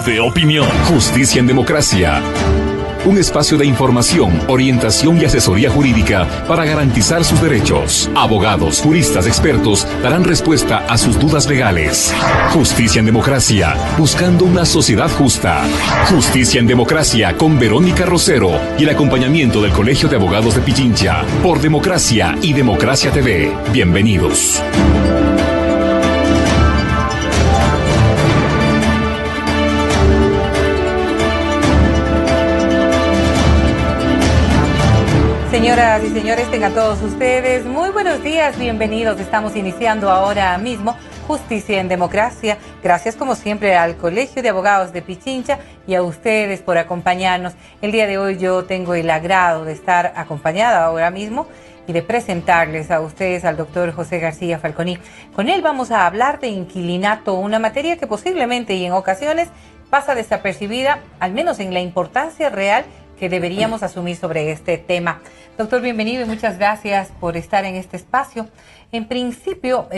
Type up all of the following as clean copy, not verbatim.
de opinión. Justicia en Democracia. Un espacio de información, orientación y asesoría jurídica para garantizar sus derechos. Abogados, juristas, expertos darán respuesta a sus dudas legales. Justicia en Democracia, buscando una sociedad justa. Justicia en Democracia con Verónica Rosero y el acompañamiento del Colegio de Abogados de Pichincha. Por Democracia y Democracia TV. Bienvenidos. Señoras y señores, tengan todos ustedes muy buenos días, bienvenidos. Estamos iniciando ahora mismo Justicia en Democracia. Gracias como siempre al Colegio de Abogados de Pichincha y a ustedes por acompañarnos. El día de hoy yo tengo el agrado de estar acompañada ahora mismo y de presentarles a ustedes al doctor José García Falconi. Con él vamos a hablar de inquilinato, una materia que posiblemente y en ocasiones pasa desapercibida, al menos en la importancia real que deberíamos asumir sobre este tema. Doctor, bienvenido y muchas gracias por estar en este espacio. En principio,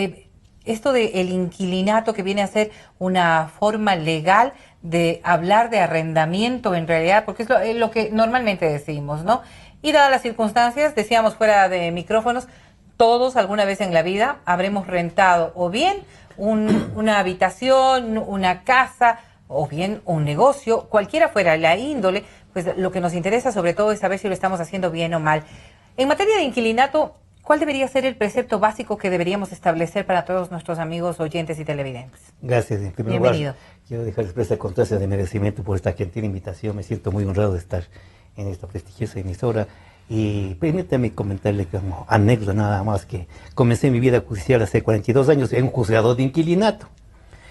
esto del inquilinato, que viene a ser una forma legal de hablar de arrendamiento en realidad, porque es lo que normalmente decimos, ¿no? Y dadas las circunstancias, decíamos fuera de micrófonos, todos alguna vez en la vida habremos rentado o bien una habitación, una casa, o bien un negocio, cualquiera fuera la índole. Pues lo que nos interesa sobre todo es saber si lo estamos haciendo bien o mal. En materia de inquilinato, ¿cuál debería ser el precepto básico que deberíamos establecer para todos nuestros amigos oyentes y televidentes? Gracias. En primer lugar, quiero dejarles expresa constancia de merecimiento por esta gentil invitación. Me siento muy honrado de estar en esta prestigiosa emisora. Y permítame comentarle como anécdota nada más que comencé mi vida judicial hace 42 años en un juzgado de inquilinato.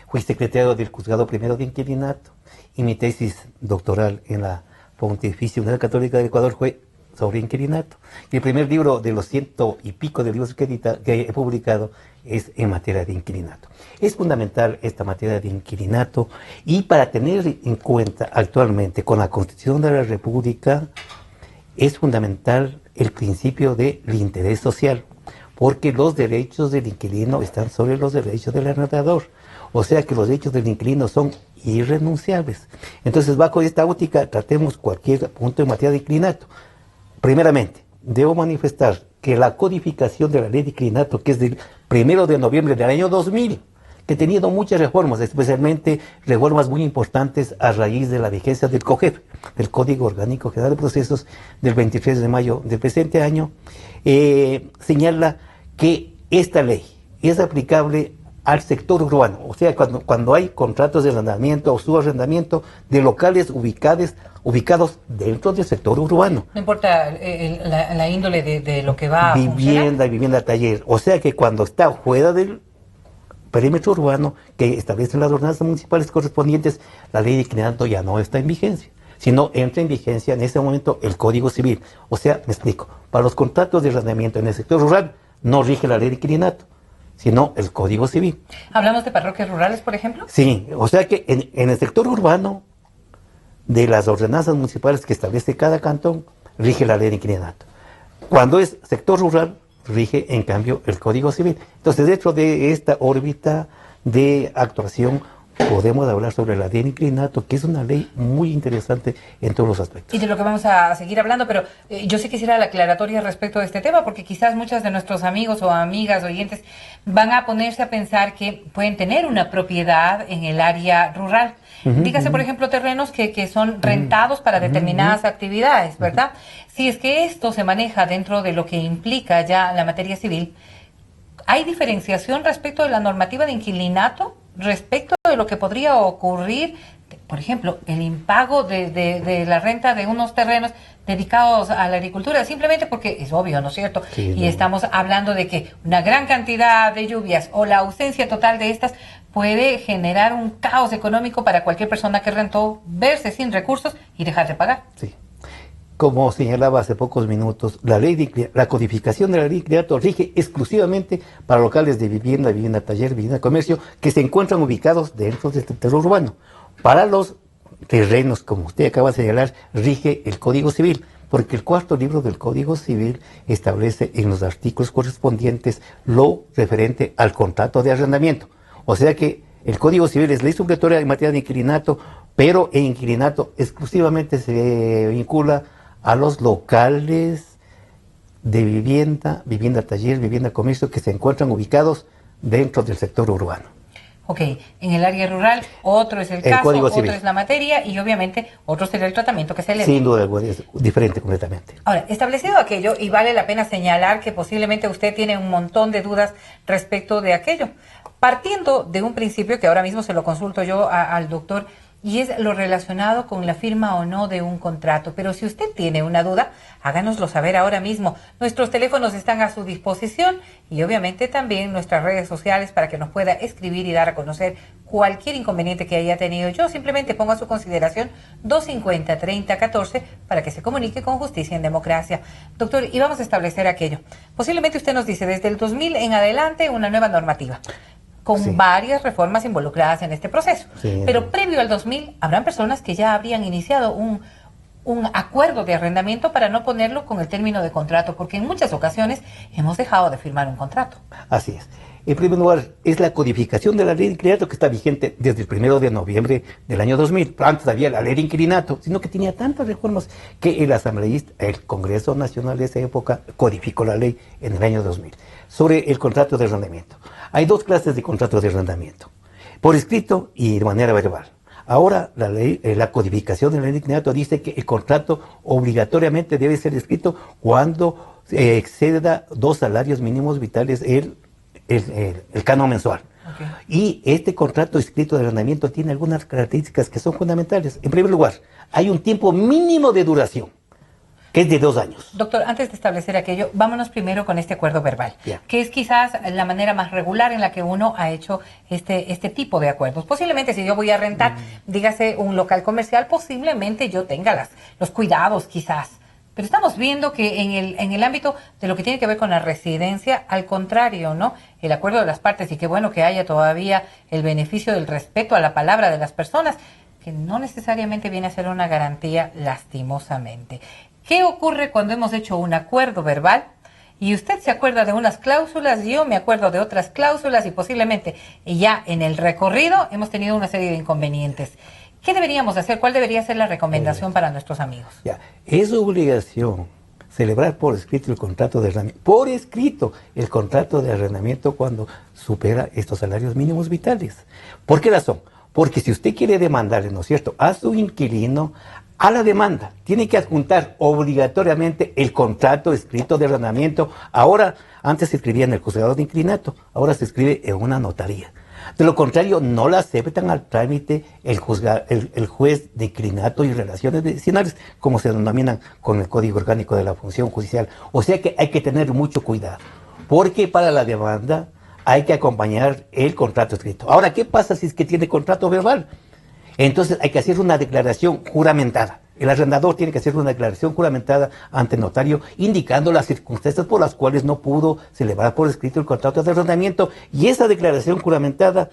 Fui secretario del juzgado primero de inquilinato y mi tesis doctoral en la Pontificia Universidad Católica del Ecuador fue sobre inquilinato. Y el primer libro de los 100 y pico de libros que he publicado es en materia de inquilinato. Es fundamental esta materia de inquilinato y para tener en cuenta actualmente con la Constitución de la República es fundamental el principio del interés social, porque los derechos del inquilino están sobre los derechos del arrendador. O sea que los derechos del inquilino son irrenunciables. Entonces, bajo esta óptica, tratemos cualquier punto en materia de inquilinato. Primeramente, debo manifestar que la codificación de la ley de inquilinato, que es del 1 de noviembre del año 2000, que ha tenido muchas reformas, especialmente reformas muy importantes a raíz de la vigencia del COGEP, del Código Orgánico General de Procesos, del 23 de mayo del presente año, señala que esta ley es aplicable al sector urbano, o sea, cuando hay contratos de arrendamiento o subarrendamiento de locales ubicados dentro del sector urbano. No importa la índole de lo que va a funcionar. Vivienda, taller. O sea que cuando está fuera del perímetro urbano que establecen las ordenanzas municipales correspondientes, la ley de inquilinato ya no está en vigencia, sino entra en vigencia en ese momento el Código Civil. O sea, me explico, para los contratos de arrendamiento en el sector rural no rige la ley de inquilinato, sino el Código Civil. ¿Hablamos de parroquias rurales, por ejemplo? Sí, o sea que en el sector urbano, de las ordenanzas municipales que establece cada cantón, rige la ley de inquilinato. Cuando es sector rural, rige en cambio el Código Civil. Entonces, dentro de esta órbita de actuación, podemos hablar sobre la ley de inquilinato, que es una ley muy interesante en todos los aspectos. Y de lo que vamos a seguir hablando, pero yo sí quisiera la aclaratoria respecto de este tema, porque quizás muchos de nuestros amigos o amigas oyentes van a ponerse a pensar que pueden tener una propiedad en el área rural. Dígase, por ejemplo, terrenos que son rentados para determinadas actividades, ¿verdad? Si es que esto se maneja dentro de lo que implica ya la materia civil, ¿hay diferenciación respecto de la normativa de inquilinato? Respecto de lo que podría ocurrir, por ejemplo, el impago de la renta de unos terrenos dedicados a la agricultura, simplemente porque es obvio, ¿no es cierto? Sí, y estamos hablando de que una gran cantidad de lluvias o la ausencia total de estas puede generar un caos económico para cualquier persona que rentó, verse sin recursos y dejar de pagar. Sí. Como señalaba hace pocos minutos, la codificación de la ley de inquilinato rige exclusivamente para locales de vivienda, vivienda taller, vivienda comercio, que se encuentran ubicados dentro del territorio urbano. Para los terrenos, como usted acaba de señalar, rige el Código Civil, porque el cuarto libro del Código Civil establece en los artículos correspondientes lo referente al contrato de arrendamiento. O sea que el Código Civil es ley supletoria en materia de inquilinato pero el inquilinato exclusivamente se vincula a los locales de vivienda, vivienda taller, vivienda comercio que se encuentran ubicados dentro del sector urbano. Ok, en el área rural otro es el caso, Código otro Civil. es la materia y obviamente otro será el tratamiento que se le dé. Sin duda, es diferente completamente. Ahora, establecido aquello, y vale la pena señalar que posiblemente usted tiene un montón de dudas respecto de aquello, partiendo de un principio que ahora mismo se lo consulto yo al doctor, y es lo relacionado con la firma o no de un contrato. Pero si usted tiene una duda, háganoslo saber ahora mismo. Nuestros teléfonos están a su disposición y obviamente también nuestras redes sociales para que nos pueda escribir y dar a conocer cualquier inconveniente que haya tenido. Yo simplemente pongo a su consideración 250-3014 para que se comunique con Justicia en Democracia. Doctor, y vamos a establecer aquello. Posiblemente usted nos dice desde el 2000 en adelante una nueva normativa, con varias reformas involucradas en este proceso. Sí. Pero previo al 2000, habrán personas que ya habrían iniciado un acuerdo de arrendamiento para no ponerlo con el término de contrato, porque en muchas ocasiones hemos dejado de firmar un contrato. Así es. En primer lugar, es la codificación de la ley de inquilinato que está vigente desde el 1 de noviembre del año 2000. Antes había la ley de inquilinato, sino que tenía tantas reformas que el asambleísta, el Congreso Nacional de esa época, codificó la ley en el año 2000 sobre el contrato de arrendamiento. Hay dos clases de contratos de arrendamiento, por escrito y de manera verbal. Ahora la ley, la codificación de la ley de inquilinato dice que el contrato obligatoriamente debe ser escrito cuando exceda 2 salarios mínimos vitales el canon mensual. Okay. Y este contrato escrito de arrendamiento tiene algunas características que son fundamentales. En primer lugar, hay un tiempo mínimo de duración, que es de 2 años. Doctor, antes de establecer aquello, vámonos primero con este acuerdo verbal, que es quizás la manera más regular en la que uno ha hecho este tipo de acuerdos. Posiblemente si yo voy a rentar, dígase un local comercial, posiblemente yo tenga los cuidados quizás. Pero estamos viendo que en el ámbito de lo que tiene que ver con la residencia, al contrario, ¿no? El acuerdo de las partes, y qué bueno que haya todavía el beneficio del respeto a la palabra de las personas, que no necesariamente viene a ser una garantía lastimosamente. ¿Qué ocurre cuando hemos hecho un acuerdo verbal y usted se acuerda de unas cláusulas, yo me acuerdo de otras cláusulas y posiblemente ya en el recorrido hemos tenido una serie de inconvenientes? ¿Qué deberíamos hacer? ¿Cuál debería ser la recomendación para nuestros amigos? Es obligación celebrar por escrito el contrato de arrendamiento. Por escrito el contrato de arrendamiento cuando supera estos salarios mínimos vitales. ¿Por qué razón? Porque si usted quiere demandarle, ¿no es cierto?, a su inquilino, a la demanda tiene que adjuntar obligatoriamente el contrato escrito de arrendamiento. Ahora, antes se escribía en el juzgado de inquilinato, ahora se escribe en una notaría. De lo contrario, no la aceptan al trámite el juez de inquilinato y relaciones vecinales, como se denominan con el Código Orgánico de la Función Judicial. O sea que hay que tener mucho cuidado, porque para la demanda hay que acompañar el contrato escrito. Ahora, ¿qué pasa si es que tiene contrato verbal? Entonces hay que hacer una declaración juramentada. El arrendador tiene que hacer una declaración juramentada ante el notario indicando las circunstancias por las cuales no pudo celebrar por escrito el contrato de arrendamiento, y esa declaración juramentada,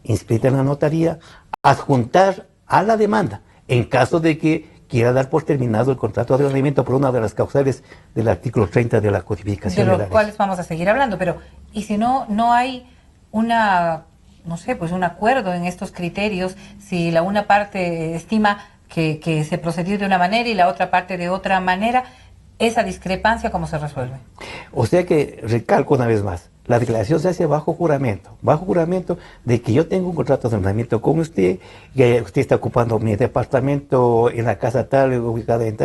inscrita en la notaría, adjuntar a la demanda en caso de que quiera dar por terminado el contrato de arrendamiento por una de las causales del artículo 30 de la codificación de los cuales vamos a seguir hablando. Pero ¿y si no hay una, no sé, pues un acuerdo en estos criterios, si la una parte estima que se procedió de una manera y la otra parte de otra manera? ¿Esa discrepancia cómo se resuelve? O sea que, recalco una vez más, la declaración se hace bajo juramento de que yo tengo un contrato de arrendamiento con usted, que usted está ocupando mi departamento en la casa tal, ubicada en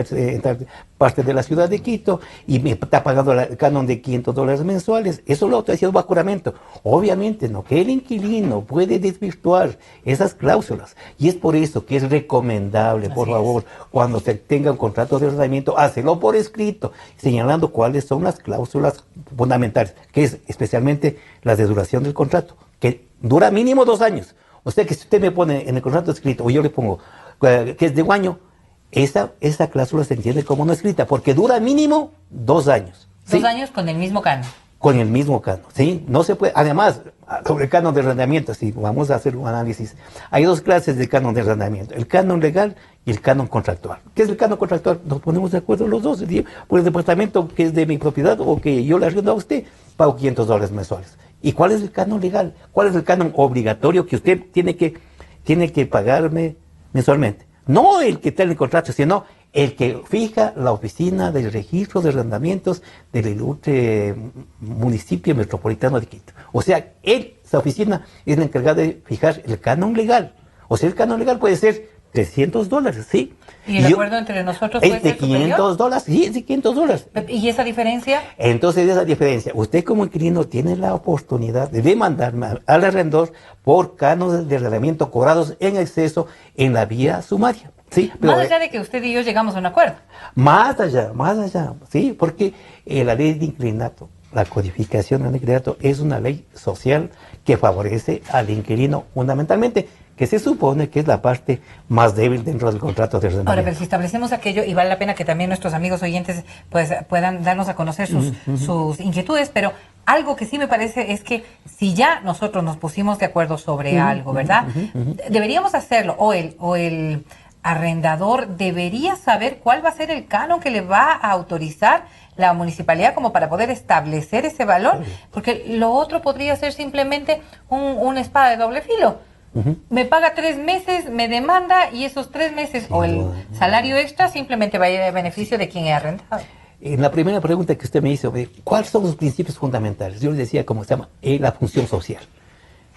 tal parte de la ciudad de Quito, y me está pagando el canon de $500 mensuales. Eso lo está haciendo bajo juramento. Obviamente, no, que el inquilino puede desvirtuar esas cláusulas, y es por eso que es recomendable, por favor, cuando se tenga un contrato de arrendamiento, hácelo por escrito, señalando cuáles son las cláusulas fundamentales, que es especialmente las de duración del contrato, que dura mínimo 2 años. O sea que si usted me pone en el contrato escrito, o yo le pongo que es de 1 año, esa cláusula se entiende como no escrita, porque dura mínimo 2 años. ¿Sí? 2 años con el mismo canon. Con el mismo canon, ¿sí? No se puede. Además, sobre el canon de arrendamiento, si vamos a hacer un análisis, hay 2 clases de canon de arrendamiento: el canon legal y el canon contractual. ¿Qué es el canon contractual? Nos ponemos de acuerdo los dos. Por el departamento que es de mi propiedad o que yo le arriendo a usted, pago $500 mensuales. ¿Y cuál es el canon legal? ¿Cuál es el canon obligatorio que usted tiene que pagarme mensualmente. No el que está en el contrato, sino el que fija la oficina del registro de arrendamientos del ilustre municipio metropolitano de Quito. O sea, esa oficina es la encargada de fijar el canon legal. O sea, el canon legal puede ser $300, ¿sí? ¿Y el acuerdo entre nosotros puede ser superior? $500, sí, es de $500. ¿Y esa diferencia? Entonces, esa diferencia, usted como inquilino tiene la oportunidad de demandarme al arrendador por cánones de arrendamiento cobrados en exceso en la vía sumaria. Sí, pero, más allá de que usted y yo llegamos a un acuerdo. Más allá, sí, porque la ley de inquilinato, la codificación del inquilinato es una ley social que favorece al inquilino fundamentalmente, que se supone que es la parte más débil dentro del contrato de arrendamiento. Ahora, pero si establecemos aquello, y vale la pena que también nuestros amigos oyentes pues puedan darnos a conocer sus inquietudes, pero algo que sí me parece es que si ya nosotros nos pusimos de acuerdo sobre algo, ¿verdad? Deberíamos hacerlo, o el arrendador debería saber cuál va a ser el canon que le va a autorizar la municipalidad como para poder establecer ese valor, porque lo otro podría ser simplemente una espada de doble filo. Me paga 3 meses, me demanda y esos 3 meses o el salario extra simplemente va a ir a beneficio de quien he arrendado. En la primera pregunta que usted me hizo, ¿cuáles son los principios fundamentales? Yo le decía, ¿cómo se llama? La función social.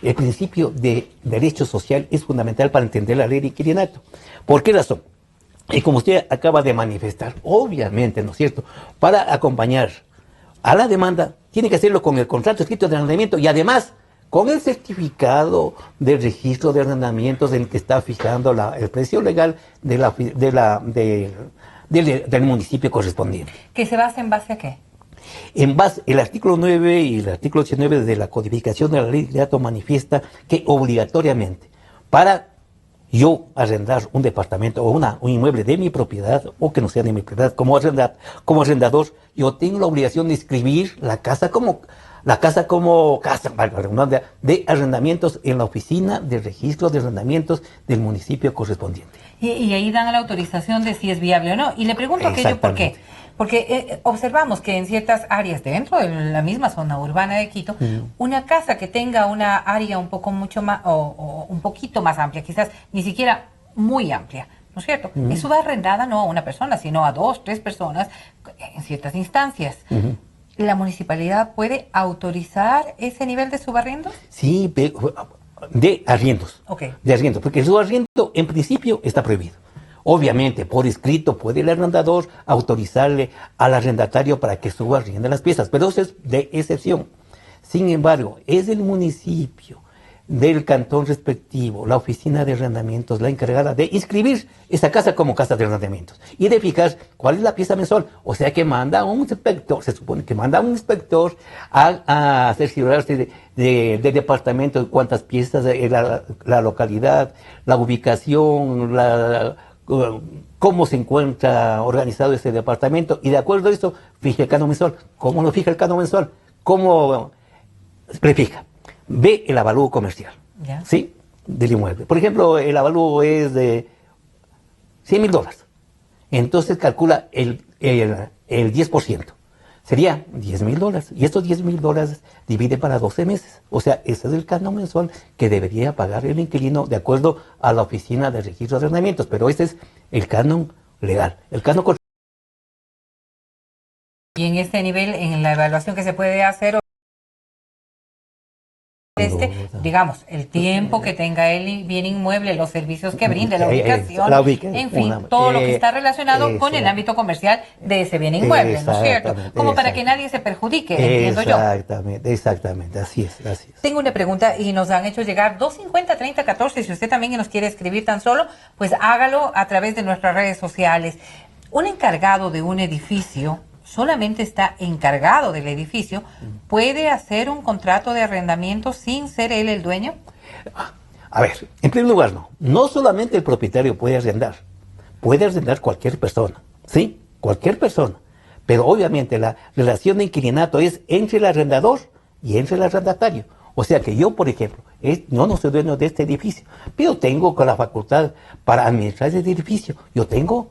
El principio de derecho social es fundamental para entender la ley de inquilinato. ¿Por qué razón? Y como usted acaba de manifestar, obviamente, ¿no es cierto?, para acompañar a la demanda, tiene que hacerlo con el contrato escrito de arrendamiento y además con el certificado del registro de arrendamientos en el que está fijando el precio legal del municipio correspondiente. ¿Que se basa en base a qué? En base, el artículo 9 y el artículo 19 de la codificación de la ley de inquilinato manifiesta que obligatoriamente para yo arrendar un departamento o un inmueble de mi propiedad o que no sea de mi propiedad como arrendador, yo tengo la obligación de inscribir la casa como casa, valga la redundancia, de arrendamientos en la oficina de registro de arrendamientos del municipio correspondiente. Y ahí dan la autorización de si es viable o no. Y le pregunto aquello por qué. Porque observamos que en ciertas áreas dentro de la misma zona urbana de Quito, una casa que tenga una área un poco mucho más o un poquito más amplia, quizás ni siquiera muy amplia, ¿no es cierto? Eso va arrendada no a una persona, sino a 2, 3 personas en ciertas instancias. ¿La municipalidad puede autorizar ese nivel de subarriendo? Sí, de arriendos. Okay. De arriendos, porque el subarriendo en principio está prohibido. Obviamente, por escrito puede el arrendador autorizarle al arrendatario para que subarriende las piezas, pero eso es de excepción. Sin embargo, es el municipio del cantón respectivo, la oficina de arrendamientos, la encargada de inscribir esa casa como casa de arrendamientos y de fijar cuál es la pieza mensual. O sea que manda un inspector, se supone que manda un inspector a cerciorarse del departamento, de cuántas piezas, la localidad, la ubicación, cómo se encuentra organizado ese departamento y de acuerdo a eso fija el canon mensual. ¿Cómo lo fija el canon mensual? ¿Cómo prefija? Ve el avalúo comercial, ¿sí?, del inmueble. Por ejemplo, el avalúo es de $100,000. Entonces calcula el 10%. Sería $10,000. Y estos $10,000 divide para 12 meses. O sea, ese es el canon mensual que debería pagar el inquilino de acuerdo a la oficina de registro de arrendamientos. Pero ese es el canon legal. El canon. Y en este nivel, en la evaluación que se puede hacer, digamos, el tiempo que tenga el bien inmueble, los servicios que brinde, la ubicación, en fin, todo lo que está relacionado con el ámbito comercial de ese bien inmueble, ¿no es cierto? Como para que nadie se perjudique, entiendo yo. Exactamente, así es. Tengo una pregunta y nos han hecho llegar 250-3014, si usted también nos quiere escribir tan solo, pues hágalo a través de nuestras redes sociales. Un encargado de un edificio solamente está encargado del edificio, ¿puede hacer un contrato de arrendamiento sin ser él el dueño? A ver, en primer lugar, no solamente el propietario puede arrendar cualquier persona, ¿sí? Cualquier persona. Pero obviamente la relación de inquilinato es entre el arrendador y entre el arrendatario. O sea que yo, por ejemplo, yo no soy dueño de este edificio, pero tengo con la facultad para administrar ese edificio. Yo tengo,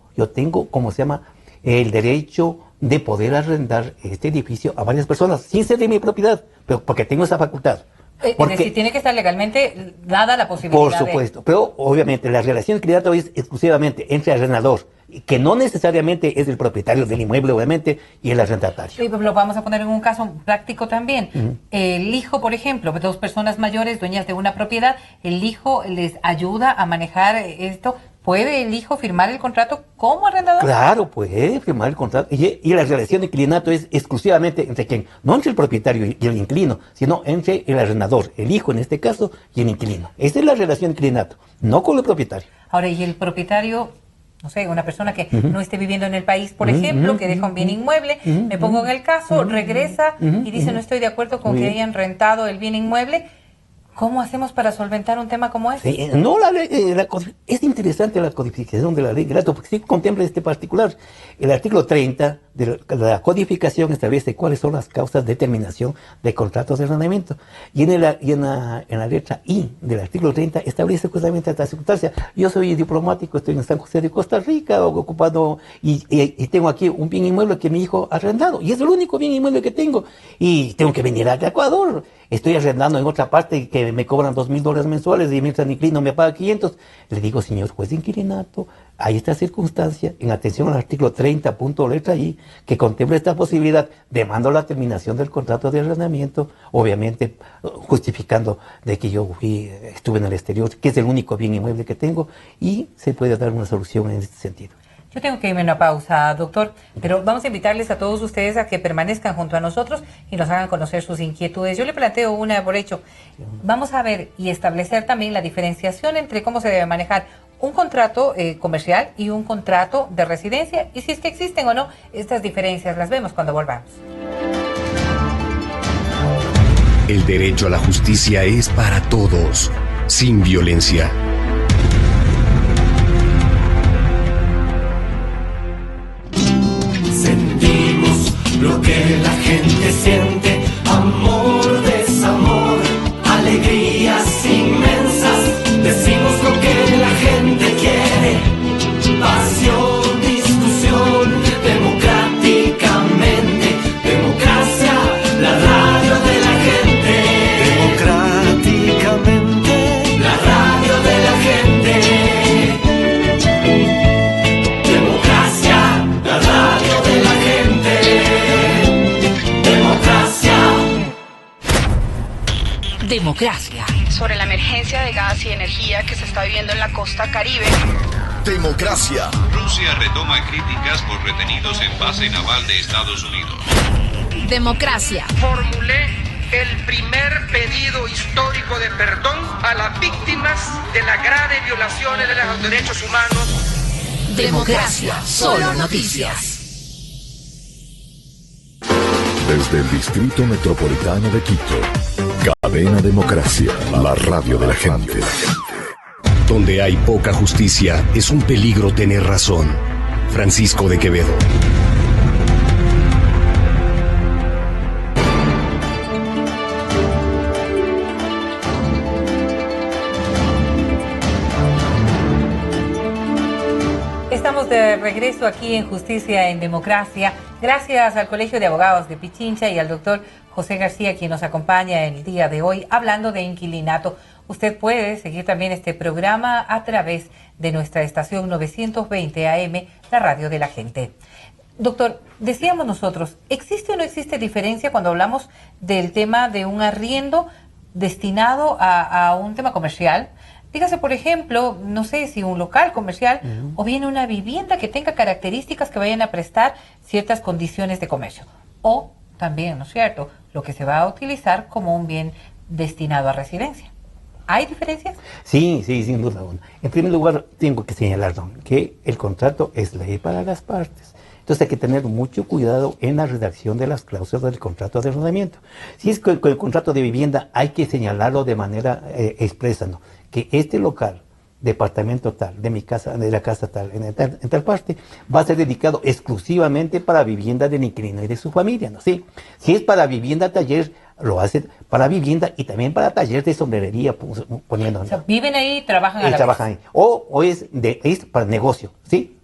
¿cómo se llama?, el derecho de poder arrendar este edificio a varias personas, sin ser de mi propiedad, pero porque tengo esa facultad. Es decir, tiene que estar legalmente dada la posibilidad. Por supuesto, pero obviamente la relación de inquilinato es exclusivamente entre el arrendador, que no necesariamente es el propietario del inmueble, obviamente, y el arrendatario. Sí, lo vamos a poner en un caso práctico también. El hijo, por ejemplo, dos personas mayores, dueñas de una propiedad, el hijo les ayuda a manejar esto. ¿Puede el hijo firmar el contrato como arrendador? Claro, puede firmar el contrato. Y la relación de inquilinato es exclusivamente entre quién, no entre el propietario y el inquilino, sino entre el arrendador, el hijo en este caso, y el inquilino. Esa es la relación de inquilinato, no con el propietario. Ahora, ¿y el propietario? No sé, una persona que no esté viviendo en el país, por ejemplo, que deja un bien inmueble, me pongo en el caso, regresa y dice no estoy de acuerdo con que hayan rentado el bien inmueble. ¿Cómo hacemos para solventar un tema como este? Sí, no, es interesante la codificación de la ley de inquilinato, porque sí contempla este particular. El artículo 30 de la codificación establece cuáles son las causas de terminación de contratos de arrendamiento. Y en la letra I del artículo 30 establece justamente esta circunstancia. Yo soy diplomático, estoy en San José de Costa Rica, ocupado, y tengo aquí un bien inmueble que mi hijo ha arrendado. Y es el único bien inmueble que tengo. Y tengo que venir acá a Ecuador. Estoy arrendando en otra parte que me cobran $2,000 mensuales y mientras mi inquilino me paga 500. Le digo, señor juez de inquilinato, hay esta circunstancia, en atención al artículo 30, punto letra I, que contempla esta posibilidad, demando la terminación del contrato de arrendamiento, obviamente justificando de que yo estuve en el exterior, que es el único bien inmueble que tengo, y se puede dar una solución en este sentido. Yo tengo que irme a una pausa, doctor, pero vamos a invitarles a todos ustedes a que permanezcan junto a nosotros y nos hagan conocer sus inquietudes. Yo le planteo una por hecho. Vamos a ver y establecer también la diferenciación entre cómo se debe manejar un contrato comercial y un contrato de residencia, y si es que existen o no estas diferencias. Las vemos cuando volvamos. El derecho a la justicia es para todos, sin violencia. Sentimos lo que la gente siente, amor, desamor, alegrías inmensas. Decimos lo que la gente quiere, pasión, discusión, democráticamente, democracia, la radio de la gente. Democráticamente, la radio de la gente. Democracia, la radio de la gente. Democracia. Democracia. Sobre la emergencia de gas y energía que se está viviendo en la costa Caribe. Democracia. Rusia retoma críticas por retenidos en base naval de Estados Unidos. Democracia. Formulé el primer pedido histórico de perdón a las víctimas de las graves violaciones de los derechos humanos. Democracia. Solo noticias. Desde el Distrito Metropolitano de Quito, Cadena Democracia, la radio de la gente. Donde hay poca justicia, es un peligro tener razón. Francisco de Quevedo. Estamos de regreso aquí en Justicia en Democracia, gracias al Colegio de Abogados de Pichincha y al doctor José García, quien nos acompaña el día de hoy hablando de inquilinato. Usted puede seguir también este programa a través de nuestra estación 920 AM, la radio de la gente. Doctor, decíamos nosotros, ¿existe o no existe diferencia cuando hablamos del tema de un arriendo destinado a un tema comercial? Dígase, por ejemplo, no sé si un local comercial o bien una vivienda que tenga características que vayan a prestar ciertas condiciones de comercio. O también, ¿no es cierto?, lo que se va a utilizar como un bien destinado a residencia. ¿Hay diferencias? Sí, sin duda alguna. En primer lugar, tengo que señalar que el contrato es ley para las partes. Entonces hay que tener mucho cuidado en la redacción de las cláusulas del contrato de arrendamiento. Si es con el contrato de vivienda, hay que señalarlo de manera expresa, ¿no?, que este local, departamento tal, de mi casa, de la casa tal, en tal parte, va a ser dedicado exclusivamente para vivienda del inquilino y de su familia, ¿no? Sí. Si es para vivienda taller, lo hacen para vivienda y también para taller de sombrerería, poniendo. O sea, viven ahí, trabajan a la trabajan ahí. O es para negocio, ¿sí?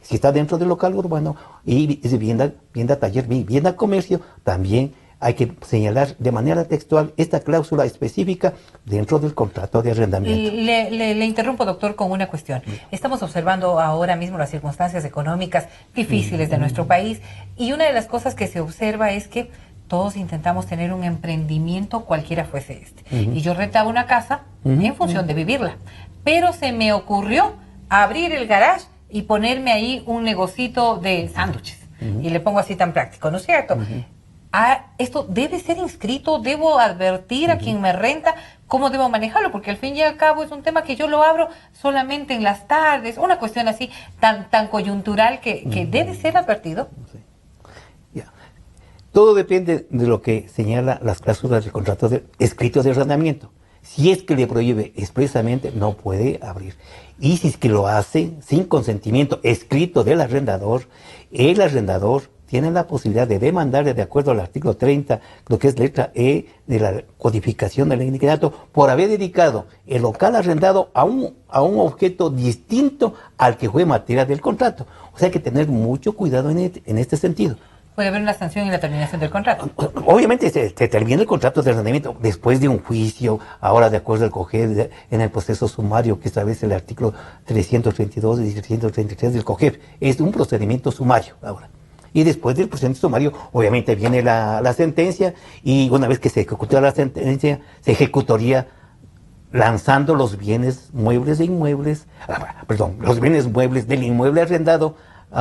Si está dentro del local urbano y es vivienda taller, vivienda comercio, también hay que señalar de manera textual esta cláusula específica dentro del contrato de arrendamiento. Le interrumpo, doctor, con una cuestión. Estamos observando ahora mismo las circunstancias económicas difíciles de nuestro país y una de las cosas que se observa es que todos intentamos tener un emprendimiento, cualquiera fuese este. Y yo rentaba una casa en función de vivirla, pero se me ocurrió abrir el garage y ponerme ahí un negocito de sándwiches. Y le pongo así tan práctico, ¿no es cierto? Esto debe ser inscrito, debo advertir a quien me renta cómo debo manejarlo, porque al fin y al cabo es un tema que yo lo abro solamente en las tardes, una cuestión así tan coyuntural que debe ser advertido. Sí. Todo depende de lo que señala las cláusulas del contrato escrito de arrendamiento. Si es que le prohíbe expresamente, no puede abrir. Y si es que lo hace sin consentimiento escrito del arrendador, el arrendador tiene la posibilidad de demandarle de acuerdo al artículo 30, lo que es letra E de la codificación del inquilinato, por haber dedicado el local arrendado a un objeto distinto al que fue materia del contrato. O sea, hay que tener mucho cuidado en este sentido. Puede haber una sanción en la terminación del contrato. Obviamente se termina el contrato de arrendamiento después de un juicio, ahora de acuerdo al COGEP, en el proceso sumario que establece el artículo 332 y 333 del COGEP. Es un procedimiento sumario ahora. Y después del procedimiento sumario, obviamente viene la sentencia, y una vez que se ejecutó la sentencia, se ejecutaría lanzando los bienes muebles de inmuebles, los bienes muebles del inmueble arrendado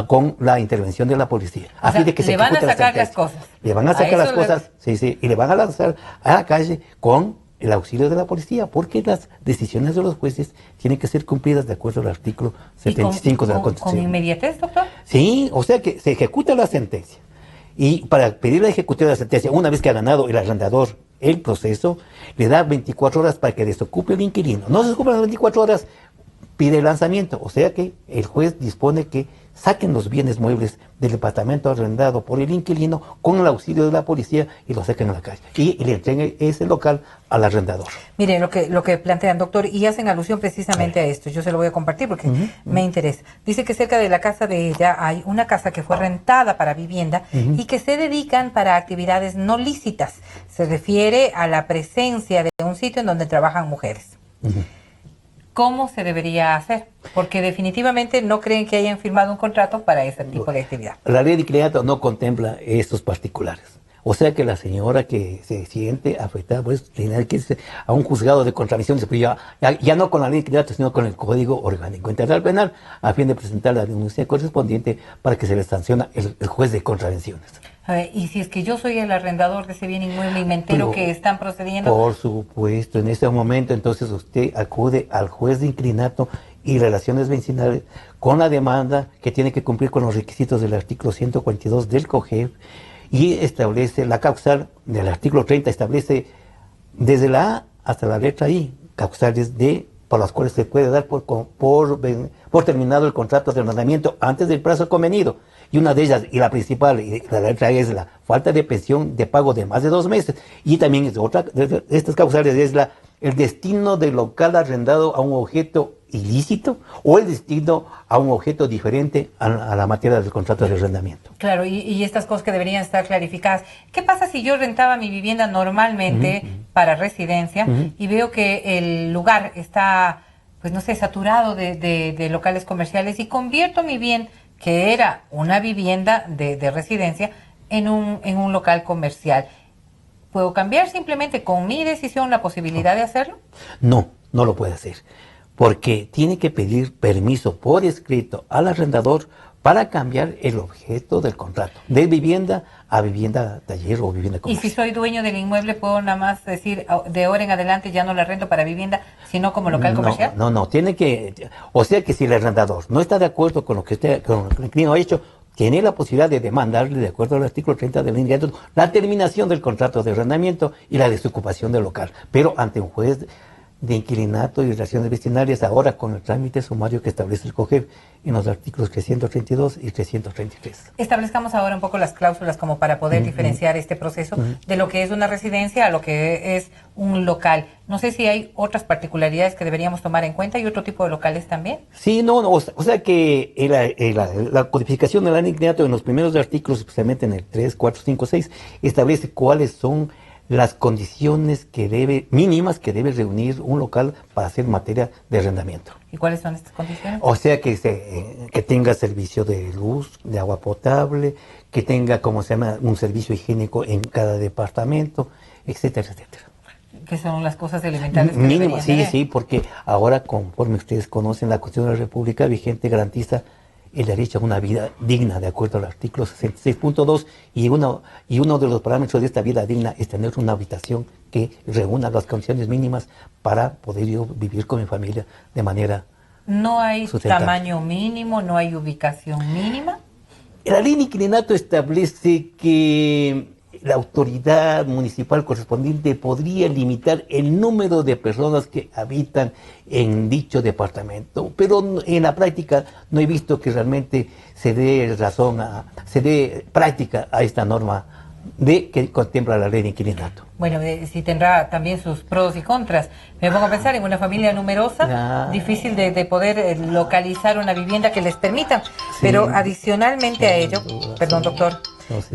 con la intervención de la policía. O sea, le van a sacar las cosas. Le van a sacar las cosas, sí, y le van a lanzar a la calle con el auxilio de la policía, porque las decisiones de los jueces tienen que ser cumplidas de acuerdo al artículo 75 de la Constitución. ¿Con inmediatez, doctor? Sí, o sea que se ejecuta la sentencia. Y para pedir la ejecución de la sentencia, una vez que ha ganado el arrendador el proceso, le da 24 horas para que desocupe el inquilino. No se desocupa las 24 horas, pide el lanzamiento. O sea que el juez dispone que saquen los bienes muebles del departamento arrendado por el inquilino con el auxilio de la policía y lo saquen a la calle. Y le entreguen ese local al arrendador. Mire, lo que plantean, doctor, y hacen alusión precisamente a esto. Yo se lo voy a compartir porque me interesa. Dice que cerca de la casa de ella hay una casa que fue rentada para vivienda y que se dedican para actividades no lícitas. Se refiere a la presencia de un sitio en donde trabajan mujeres. ¿Cómo se debería hacer? Porque definitivamente no creen que hayan firmado un contrato para ese tipo de actividad. La ley de inquilinato no contempla estos particulares. O sea que la señora que se siente afectada, pues tiene que irse a un juzgado de contravención, ya no con la ley de inquilinato, sino con el Código Orgánico Integral Penal, a fin de presentar la denuncia correspondiente para que se le sancione el juez de contravenciones. A ver, y si es que yo soy el arrendador de ese bien inmueble y me entero que están procediendo... Por supuesto, en ese momento entonces usted acude al juez de inquilinato y relaciones vecinales con la demanda que tiene que cumplir con los requisitos del artículo 142 del COGEP y establece la causal del artículo 30, establece desde la A hasta la letra I, causales por las cuales se puede dar por terminado el contrato de arrendamiento antes del plazo convenido. Y una de ellas, y la principal, y la letra es la falta de pensión de pago de más de 2 meses. Y también es otra de estas causales es el destino del local arrendado a un objeto ilícito o el destino a un objeto diferente a la materia del contrato de arrendamiento. Claro, y estas cosas que deberían estar clarificadas. ¿Qué pasa si yo rentaba mi vivienda normalmente para residencia y veo que el lugar está, pues no sé, saturado de locales comerciales y convierto mi bien, que era una vivienda de residencia, en un local comercial? ¿Puedo cambiar simplemente con mi decisión la posibilidad de hacerlo? No, no lo puede hacer, porque tiene que pedir permiso por escrito al arrendador para cambiar el objeto del contrato, de vivienda a vivienda taller o vivienda comercial. Y si soy dueño del inmueble, ¿puedo nada más decir de ahora en adelante ya no la rento para vivienda, sino como local comercial? No, tiene que, o sea que si el arrendador no está de acuerdo con lo que el inquilino ha hecho, tiene la posibilidad de demandarle, de acuerdo al artículo 30 del inquilinato, la terminación del contrato de arrendamiento y la desocupación del local, pero ante un juez de inquilinato y relaciones vecinales, ahora con el trámite sumario que establece el COGEB en los artículos 332 y 333. Establezcamos ahora un poco las cláusulas como para poder diferenciar este proceso de lo que es una residencia a lo que es un local. No sé si hay otras particularidades que deberíamos tomar en cuenta y otro tipo de locales también. Sí, no, o sea que la codificación del inquilinato en los primeros artículos, especialmente en el 3, 4, 5, 6, establece cuáles son las condiciones mínimas que debe reunir un local para hacer materia de arrendamiento. ¿Y cuáles son estas condiciones? O sea que tenga servicio de luz, de agua potable, que tenga, un servicio higiénico en cada departamento, etcétera, etcétera. Que son las cosas elementales que mínimo, sí, tener. sí, porque ahora, conforme ustedes conocen, la Constitución de la República vigente garantiza el derecho a una vida digna, de acuerdo al artículo 66.2, y uno de los parámetros de esta vida digna es tener una habitación que reúna las condiciones mínimas para poder yo vivir con mi familia de manera ¿No hay sustentable. tamaño mínimo, no hay ubicación mínima? La ley de inquilinato establece que la autoridad municipal correspondiente podría limitar el número de personas que habitan en dicho departamento, pero en la práctica no he visto que realmente se dé práctica a esta norma que contempla la ley de inquilinato. Bueno, sí tendrá también sus pros y contras. Me pongo a pensar en una familia numerosa, difícil de poder localizar una vivienda que les permita, pero adicionalmente a ello, perdón doctor,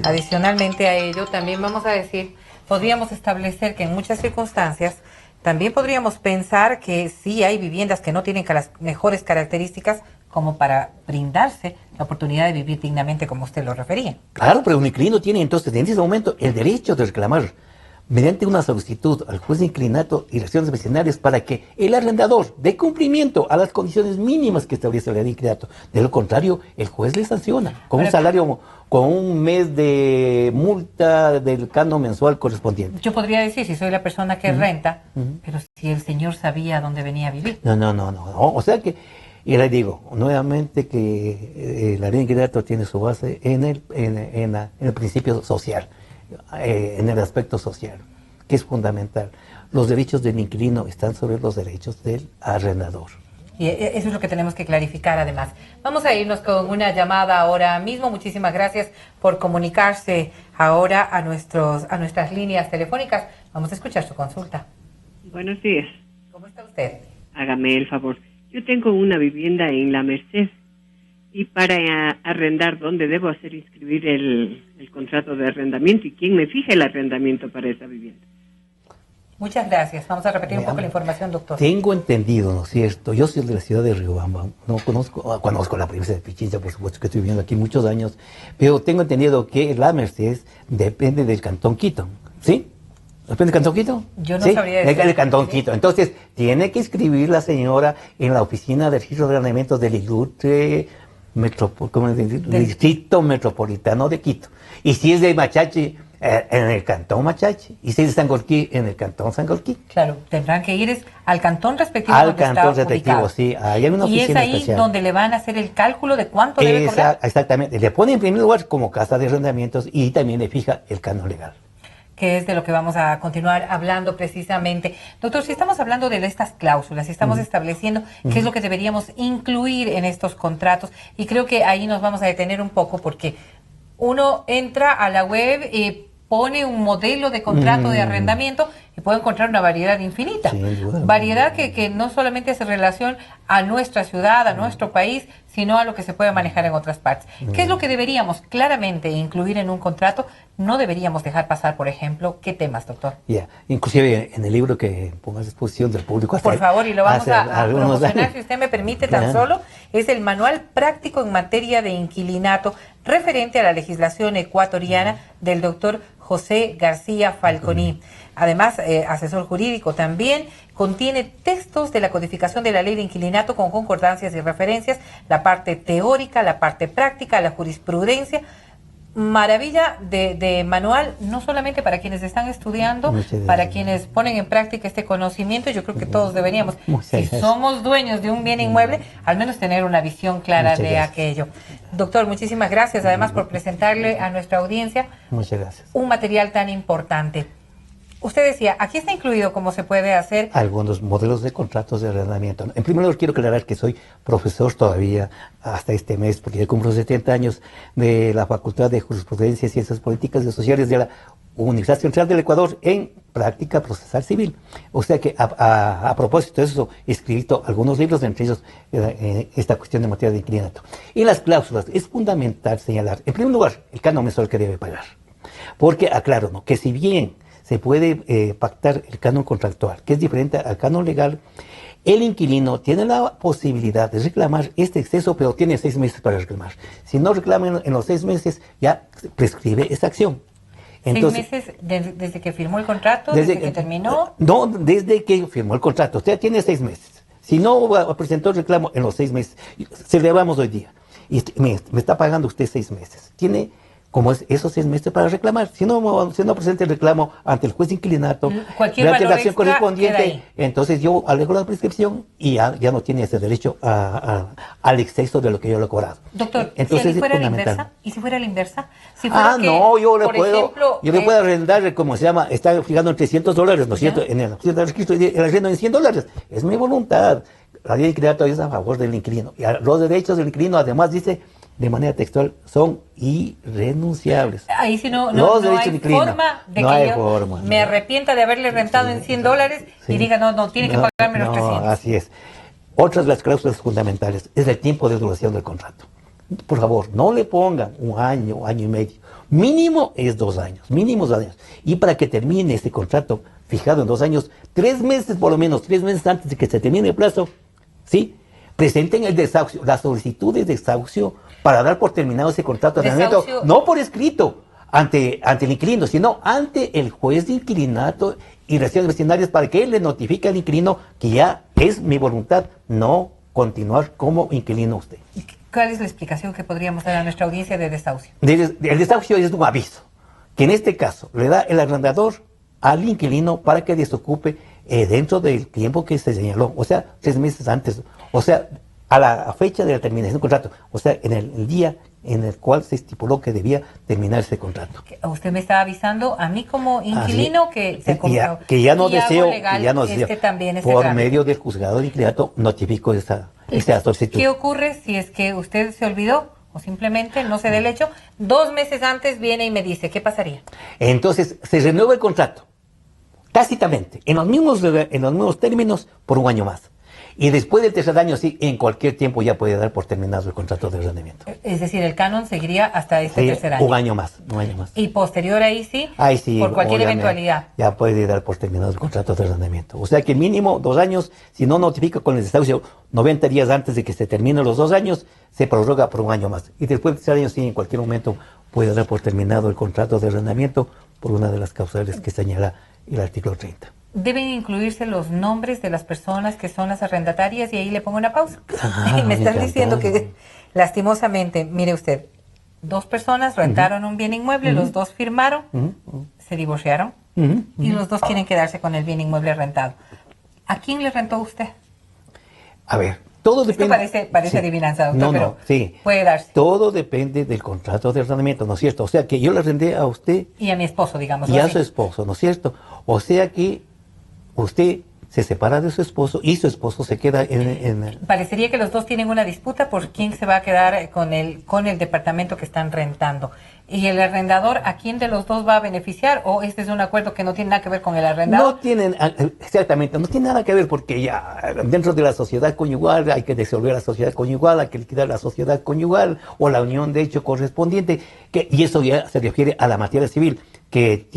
adicionalmente a ello también vamos a decir, podríamos establecer que en muchas circunstancias también podríamos pensar que sí hay viviendas que no tienen las mejores características como para brindarse la oportunidad de vivir dignamente como usted lo refería. Claro, pero un inquilino tiene entonces en ese momento el derecho de reclamar mediante una solicitud al juez de inquilinato y relaciones vecinales para que el arrendador dé cumplimiento a las condiciones mínimas que establece la ley de inquilinato. De lo contrario, el juez le sanciona con un salario, con un mes de multa del canon mensual correspondiente. Yo podría decir, si soy la persona que renta, pero si el señor sabía dónde venía a vivir. No. O sea que, y le digo nuevamente que la ley de inquilinato tiene su base en el principio social. En el aspecto social, que es fundamental. Los derechos del inquilino están sobre los derechos del arrendador. Y eso es lo que tenemos que clarificar además. Vamos a irnos con una llamada ahora mismo. Muchísimas gracias por comunicarse ahora a nuestras líneas telefónicas. Vamos a escuchar su consulta. Buenos días. ¿Cómo está usted? Hágame el favor. Yo tengo una vivienda en La Merced. Y para arrendar, ¿dónde debo hacer inscribir el contrato de arrendamiento? ¿Y quién me fija el arrendamiento para esa vivienda? Muchas gracias. Vamos a repetir un poco la información, doctor. Tengo entendido, ¿no es cierto? Yo soy de la ciudad de Riobamba. No conozco la provincia de Pichincha, por supuesto que estoy viviendo aquí muchos años. Pero tengo entendido que La Merced depende del Cantón Quito. ¿Sí? ¿Depende del Cantón Quito? Yo no sabría decir. El Cantón Quito. Entonces, tiene que inscribir la señora en la oficina de registro de arrendamientos del ILUTRE, Distrito Metropolitano de Quito. Y si es de Machachi, en el Cantón Machachi. Y si es de Sangolquí, en el Cantón Sangolquí. Claro, tendrán que ir al cantón respectivo. Al cantón respectivo, sí. Hay una oficina especial. Y es ahí donde le van a hacer el cálculo de cuánto debe cobrar. Exactamente. Le pone en primer lugar como casa de arrendamientos y también le fija el canon legal. Que es de lo que vamos a continuar hablando precisamente. Doctor, si estamos hablando de estas cláusulas, si estamos estableciendo qué es lo que deberíamos incluir en estos contratos, y creo que ahí nos vamos a detener un poco porque uno entra a la web y pone un modelo de contrato de arrendamiento y puede encontrar una variedad infinita. Variedad que no solamente hace relación a nuestra ciudad, a nuestro país, sino a lo que se puede manejar en otras partes. ¿Qué es lo que deberíamos claramente incluir en un contrato? No deberíamos dejar pasar, por ejemplo, ¿qué temas, doctor? Inclusive en el libro que pongo a disposición del público. Por favor, y lo vamos a promocionar, si usted me permite, tan solo, es el Manual Práctico en Materia de Inquilinato, referente a la legislación ecuatoriana del doctor José García Falconi. Además, asesor jurídico también, contiene textos de la codificación de la ley de inquilinato con concordancias y referencias, la parte teórica, la parte práctica, la jurisprudencia. Maravilla de manual, no solamente para quienes están estudiando, para quienes ponen en práctica este conocimiento. Yo creo que todos deberíamos, si somos dueños de un bien inmueble, al menos tener una visión clara de aquello. Doctor, muchísimas gracias además por presentarle a nuestra audiencia un material tan importante. Usted decía, aquí está incluido cómo se puede hacer. Algunos modelos de contratos de arrendamiento. En primer lugar, quiero aclarar que soy profesor todavía hasta este mes, porque ya cumplo 70 años de la Facultad de Jurisprudencia, Ciencias Políticas y Sociales de la Universidad Central del Ecuador en práctica procesal civil. O sea que a propósito de eso, he escrito algunos libros, entre ellos esta cuestión de materia de inquilinato. Y las cláusulas, es fundamental señalar, en primer lugar, el canon mensual que debe pagar. Porque aclaro, ¿no?, que si bien se puede pactar el canon contractual, que es diferente al canon legal, el inquilino tiene la posibilidad de reclamar este exceso, pero tiene 6 meses para reclamar. Si no reclama en los 6 meses, ya prescribe esta acción. Entonces, 6 meses desde que firmó el contrato, desde que terminó. No, desde que firmó el contrato. Usted tiene 6 meses. Si no presentó el reclamo en los 6 meses, celebramos hoy día, y me está pagando usted 6 meses. Tiene como es esos 6 meses para reclamar. Si no presenta el reclamo ante el juez de inquilinato, cualquier durante la valor acción extra correspondiente, entonces yo alego la prescripción y ya no tiene ese derecho al exceso de lo que yo le he cobrado. Doctor, entonces, si fuera la inversa, ¿y si fuera la inversa? Si fuera yo le puedo arrendar, como se llama, está fijando en $300, ¿no es cierto? En el registro el arrendo en $100. Es mi voluntad. La ley de inquilinato es a favor del inquilino. Y los derechos del inquilino, además, dice de manera textual, son irrenunciables. Ahí sí no hay forma de que yo me arrepienta de haberle rentado en $100 y diga, no, tiene que pagarme los 300. Así es. Otras de las cláusulas fundamentales es el tiempo de duración del contrato. Por favor, no le pongan 1 año, año y medio. Mínimo es 2 años, mínimo 2 años. Y para que termine este contrato fijado en 2 años, 3 meses por lo menos, 3 meses antes de que se termine el plazo, ¿sí?, presenten el desahucio, las solicitudes de desahucio para dar por terminado ese contrato de arrendamiento, no por escrito ante el inquilino, sino ante el juez de inquilinato y relaciones vecinales, para que él le notifique al inquilino que ya es mi voluntad no continuar como inquilino usted. ¿Cuál es la explicación que podríamos dar a nuestra audiencia de desahucio? El desahucio es un aviso, que en este caso le da el arrendador al inquilino para que desocupe dentro del tiempo que se señaló, o sea, 3 meses antes, o sea, a la fecha de la terminación del contrato, o sea, en el día en el cual se estipuló que debía terminar ese contrato. Usted me está avisando a mí como inquilino que se compró. Que ya no deseo, por medio medio del juzgado de inquilinato notifico esa solicitud. ¿Qué ocurre si es que usted se olvidó o simplemente no se da el hecho? 2 meses antes viene y me dice, ¿qué pasaría? Entonces, se renueva el contrato, tácitamente, en los mismos términos, por 1 año más. Y después del 3er año, sí, en cualquier tiempo ya puede dar por terminado el contrato de arrendamiento. Es decir, el canon seguiría hasta este 3er año. 1 año más. Y posterior ahí sí, por cualquier eventualidad. Ya puede dar por terminado el contrato de arrendamiento. O sea que mínimo 2 años, si no notifica con el desahucio 90 días antes de que se terminen los 2 años, se prorroga por 1 año más. Y después del 3er año, sí, en cualquier momento puede dar por terminado el contrato de arrendamiento por una de las causales que señala el artículo 30. Deben incluirse los nombres de las personas que son las arrendatarias, y ahí le pongo una pausa. Y me están diciendo que, lastimosamente, mire usted, 2 personas rentaron un bien inmueble, los 2 firmaron, se divorciaron, y los 2 quieren quedarse con el bien inmueble rentado. ¿A quién le rentó usted? A ver, todo depende. Esto parece adivinanza, doctor, pero sí, puede darse. Todo depende del contrato de arrendamiento, ¿no es cierto? O sea que yo le arrendé a usted. Y a mi esposo, digamos. Y a su esposo, ¿no es cierto? O sea que usted se separa de su esposo y su esposo se queda en el... Parecería que los 2 tienen una disputa por quién se va a quedar con el departamento que están rentando. ¿Y el arrendador a quién de los 2 va a beneficiar? ¿O este es un acuerdo que no tiene nada que ver con el arrendador? Exactamente, no tiene nada que ver, porque ya dentro de la sociedad conyugal hay que disolver la sociedad conyugal, hay que liquidar la sociedad conyugal o la unión de hecho correspondiente, y eso ya se refiere a la materia civil, que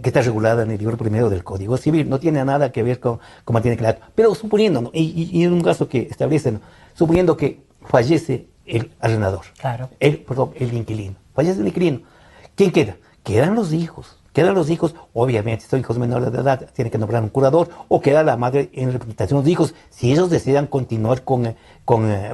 está regulada en el libro primero del Código Civil, no tiene nada que ver con materia de inquilinato. Pero suponiendo, ¿no?, y en un caso que establecen, suponiendo que fallece el arrendador, claro, el inquilino, fallece el inquilino, ¿quién queda? Quedan los hijos. Obviamente, si son hijos menores de edad, tiene que nombrar un curador, o queda la madre en representación de los hijos, si ellos decidan continuar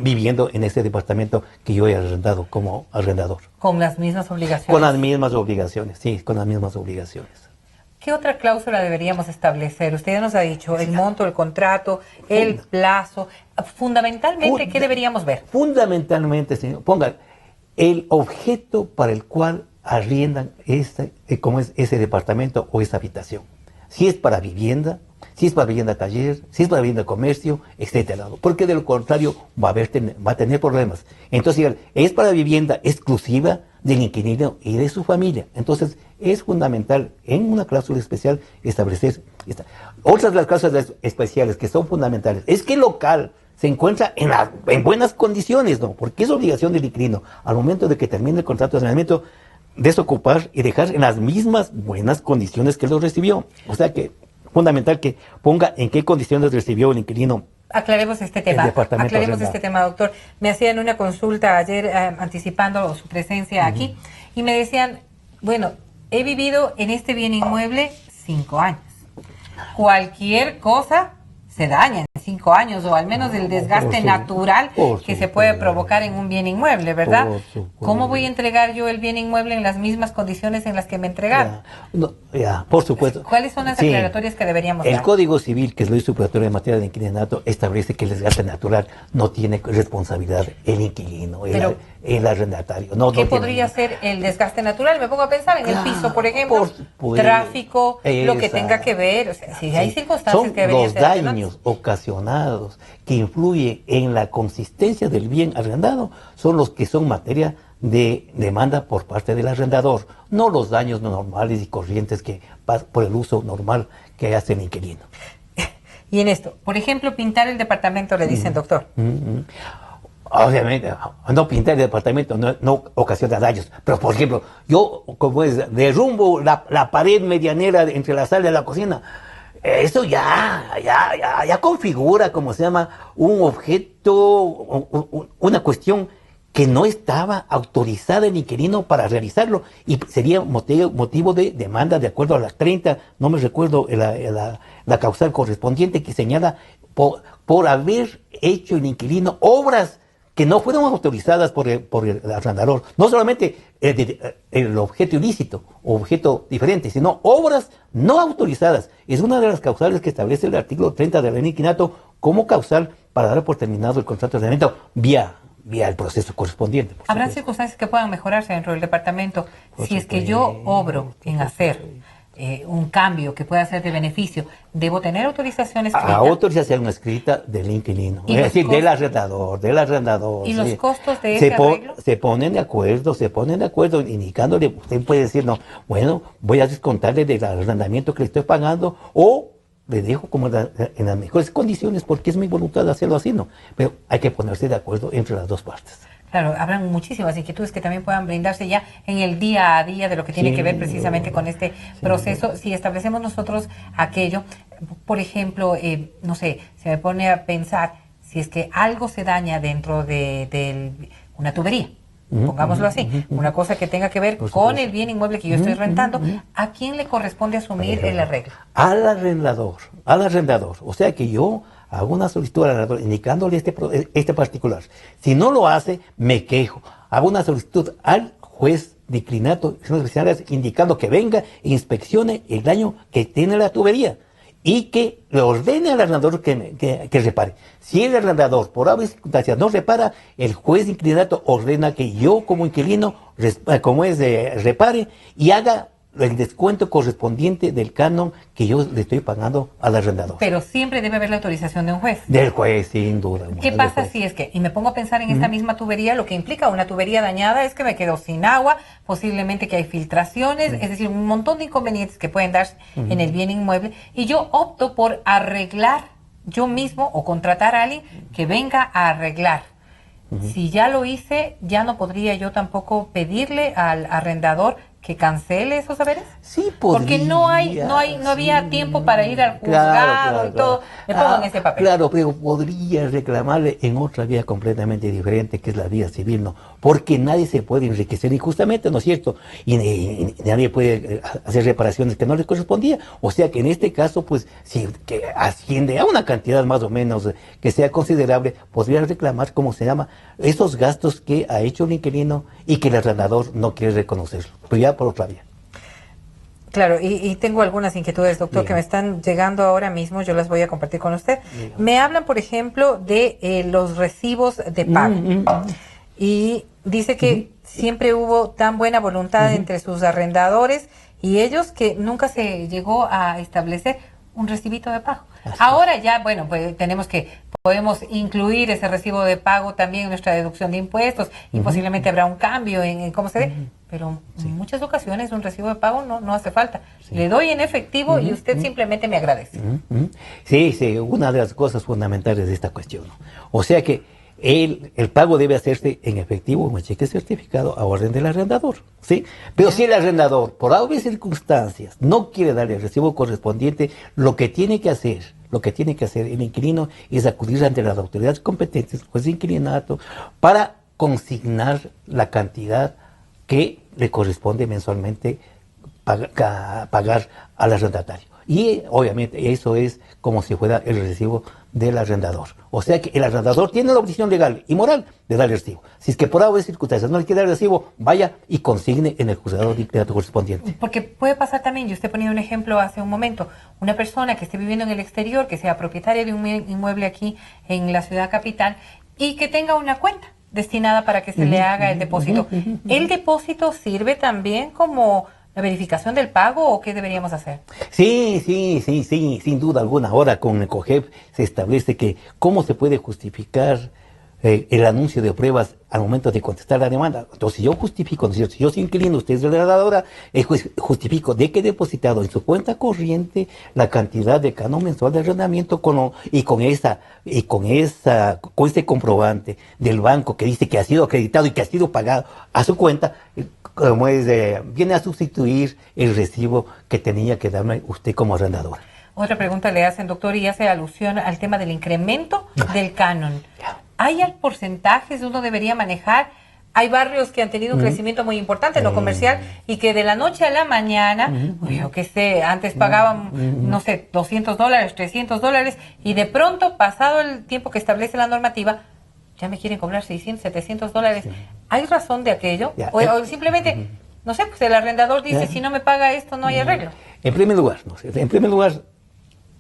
viviendo en ese departamento que yo he arrendado como arrendador. ¿Con las mismas obligaciones? Con las mismas obligaciones, sí, con las mismas obligaciones. ¿Qué otra cláusula deberíamos establecer? Usted ya nos ha dicho el monto del contrato, el plazo. ¿Qué deberíamos ver? Fundamentalmente, señor, ponga el objeto para el cual arriendan como es ese departamento o esa habitación. Si es para vivienda, si es para vivienda taller, si es para vivienda comercio, etcétera. Porque de lo contrario va a tener problemas. Entonces, es para vivienda exclusiva del inquilino y de su familia. Entonces, es fundamental en una cláusula especial establecer esta. Otras de las cláusulas especiales que son fundamentales es que el local se encuentra en buenas condiciones, ¿no? Porque es obligación del inquilino, al momento de que termine el contrato de arrendamiento, desocupar y dejar en las mismas buenas condiciones que lo recibió. O sea que fundamental que ponga en qué condiciones recibió el inquilino. Aclaremos este tema. Doctor. Me hacían una consulta ayer anticipando su presencia aquí y me decían, bueno, he vivido en este bien inmueble 5 años. Cualquier cosa se daña en 5 años, o al menos el desgaste natural que se puede provocar en un bien inmueble, ¿verdad? ¿Cómo voy a entregar yo el bien inmueble en las mismas condiciones en las que me entregaron? Por supuesto. ¿Cuáles son las aclaratorias que deberíamos dar? El Código Civil, que es ley superatoria en materia de inquilinato, establece que el desgaste natural no tiene responsabilidad el inquilino, el arrendatario. ¿Qué podría ser el desgaste natural? Me pongo a pensar en el piso, por ejemplo, tráfico, lo que tenga que ver. O sea, si hay circunstancias que deberían ser. Son los daños ocasionados que influyen en la consistencia del bien arrendado, son los que son materia de demanda por parte del arrendador, no los daños normales y corrientes que por el uso normal que hace el inquilino. Y en esto, por ejemplo, pintar el departamento, le dicen, doctor. Obviamente, no pintar el departamento no ocasiona daños, pero por ejemplo, yo como derrumbo la pared medianera entre la sala y la cocina, eso ya configura, como se llama, un objeto, una cuestión que no estaba autorizada el inquilino para realizarlo y sería motivo de demanda de acuerdo a las 30, no me recuerdo la causal correspondiente que señala por haber hecho el inquilino obras que no fueron autorizadas por el arrendador. No solamente el objeto ilícito o objeto diferente, sino obras no autorizadas. Es una de las causales que establece el artículo 30 de la ley de inquilinato como causal para dar por terminado el contrato de arrendamiento vía el proceso correspondiente. ¿Habrán circunstancias que puedan mejorarse dentro del departamento si es que yo obro en hacer un cambio que pueda ser de beneficio? ¿Debo tener autorización escrita? Autorización escrita del inquilino, es decir, del arrendador. ¿Y los costos de ese arreglo? Se ponen de acuerdo, indicándole, usted puede decir, no, bueno, voy a descontarle del arrendamiento que le estoy pagando, o le dejo como en las mejores condiciones, porque es mi voluntad de hacerlo así, ¿no? Pero hay que ponerse de acuerdo entre las dos partes. Claro, habrán muchísimas inquietudes que también puedan brindarse ya en el día a día de lo que tiene que ver precisamente con este proceso. Si establecemos nosotros aquello, por ejemplo, no sé, se me pone a pensar si es que algo se daña dentro de una tubería. Pongámoslo así, una cosa que tenga que ver con el bien inmueble que yo estoy rentando, ¿a quién le corresponde asumir el arreglo? Al arrendador. O sea que yo hago una solicitud al arrendador indicándole este particular. Si no lo hace, me quejo. Hago una solicitud al juez de inquilinato indicando que venga e inspeccione el daño que tiene la tubería y que le ordene al arrendador que repare. Si el arrendador por alguna circunstancia no repara, el juez de inquilinato ordena que yo como inquilino repare y haga el descuento correspondiente del canon que yo le estoy pagando al arrendador. Pero siempre debe haber la autorización de un juez. Del juez, sin duda. ¿Qué pasa si es que, y me pongo a pensar en esta misma tubería, lo que implica una tubería dañada es que me quedo sin agua, posiblemente que hay filtraciones, es decir, un montón de inconvenientes que pueden darse en el bien inmueble, y yo opto por arreglar yo mismo o contratar a alguien que venga a arreglar. Si ya lo hice, ya no podría yo tampoco pedirle al arrendador que cancele esos saberes. Sí, podría. Porque no había tiempo para ir al juzgado y todo. Me pongo en ese papel. Claro, pero podría reclamarle en otra vía completamente diferente, que es la vía civil, ¿no? Porque nadie se puede enriquecer injustamente, ¿no es cierto? Y nadie puede hacer reparaciones que no les correspondía. O sea que en este caso, pues, si que asciende a una cantidad más o menos que sea considerable, podría reclamar, como se llama, esos gastos que ha hecho el inquilino y que el arrendador no quiere reconocerlo. Pero ya por otra vía. Claro, y tengo algunas inquietudes, doctor, que me están llegando ahora mismo, yo las voy a compartir con usted. Me hablan, por ejemplo, de los recibos de pago. Y dice que siempre hubo tan buena voluntad entre sus arrendadores y ellos que nunca se llegó a establecer un recibito de pago. Ahora ya, bueno, pues podemos incluir ese recibo de pago también en nuestra deducción de impuestos y posiblemente habrá un cambio en cómo se ve, pero en muchas ocasiones un recibo de pago no hace falta. Le doy en efectivo y usted simplemente me agradece. Sí, una de las cosas fundamentales de esta cuestión, ¿no? O sea que el pago debe hacerse en efectivo, un cheque certificado a orden del arrendador, ¿sí? Pero si el arrendador, por obvias circunstancias, no quiere darle el recibo correspondiente, lo que tiene que hacer el inquilino es acudir ante las autoridades competentes, juez de inquilinato, para consignar la cantidad que le corresponde mensualmente pagar al arrendatario. Y obviamente eso es como si fuera el recibo del arrendador. O sea que el arrendador tiene la obligación legal y moral de darle el recibo. Si es que por alguna circunstancia no le quiere dar el recibo, vaya y consigne en el juzgado de inquilinato correspondiente. Porque puede pasar también, y usted ponía un ejemplo hace un momento, una persona que esté viviendo en el exterior, que sea propietaria de un inmueble aquí en la ciudad capital y que tenga una cuenta destinada para que se le haga el depósito. ¿El depósito sirve también como la verificación del pago o qué deberíamos hacer? Sí, sin duda alguna. Ahora con el COGEP se establece que cómo se puede justificar el anuncio de pruebas al momento de contestar la demanda. Entonces, si yo justifico, ¿no es cierto? Si yo soy inquilino, usted es la arrendadora, justifico de que he depositado en su cuenta corriente la cantidad de canon mensual de arrendamiento con ese comprobante del banco que dice que ha sido acreditado y que ha sido pagado a su cuenta, viene a sustituir el recibo que tenía que darme usted como arrendadora. Otra pregunta le hacen, doctor, y hace alusión al tema del incremento del canon. ¿Hay porcentajes que uno debería manejar? Hay barrios que han tenido un crecimiento muy importante en lo comercial y que de la noche a la mañana, yo qué sé, antes pagaban, no sé, $200, $300 y de pronto, pasado el tiempo que establece la normativa, ya me quieren cobrar $600, $700. ¿Hay razón de aquello? O simplemente, no sé, pues el arrendador dice, si no me paga esto, no hay arreglo. En primer lugar,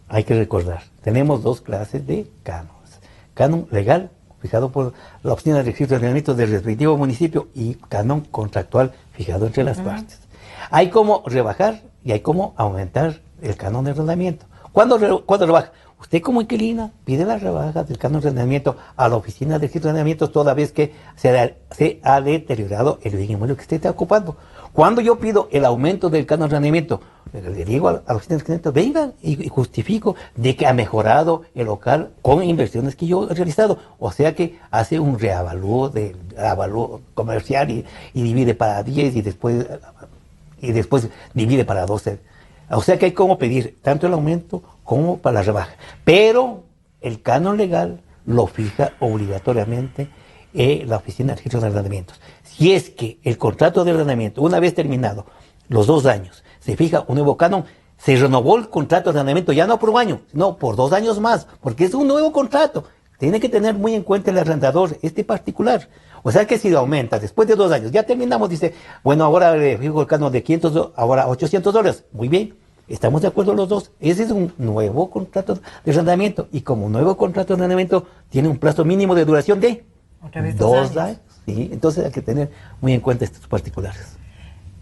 hay que recordar, tenemos dos clases de cánones. Canon legal, fijado por la Oficina de Registro de Arrendamientos del respectivo municipio, y canon contractual fijado entre las partes. Hay como rebajar y hay como aumentar el canon de arrendamiento. ¿Cuándo rebaja? Usted como inquilina pide la rebaja del canon de arrendamiento a la Oficina de Registro de Arrendamientos toda vez que se ha deteriorado el bien inmueble que usted está ocupando. Cuando yo pido el aumento del canon de arrendamiento, le digo a la Oficina de Arrendamiento, vengan y justifico de que ha mejorado el local con inversiones que yo he realizado. O sea que hace un reavalúo comercial y divide para 10 y después divide para 12. O sea que hay como pedir tanto el aumento como para la rebaja. Pero el canon legal lo fija obligatoriamente la Oficina de Registro de Arrendamientos. Si es que el contrato de arrendamiento, una vez terminado los 2 años, se fija un nuevo canon, se renovó el contrato de arrendamiento ya no por 1 año, sino por 2 años más, porque es un nuevo contrato. Tiene que tener muy en cuenta el arrendador particular. O sea que si lo aumenta después de 2 años, ya terminamos, dice, bueno, ahora le fijo el canon de $500, ahora $800. Muy bien, estamos de acuerdo los dos. Ese es un nuevo contrato de arrendamiento. Y como nuevo contrato de arrendamiento tiene un plazo mínimo de duración de 2 años. Sí, entonces hay que tener muy en cuenta estos particulares.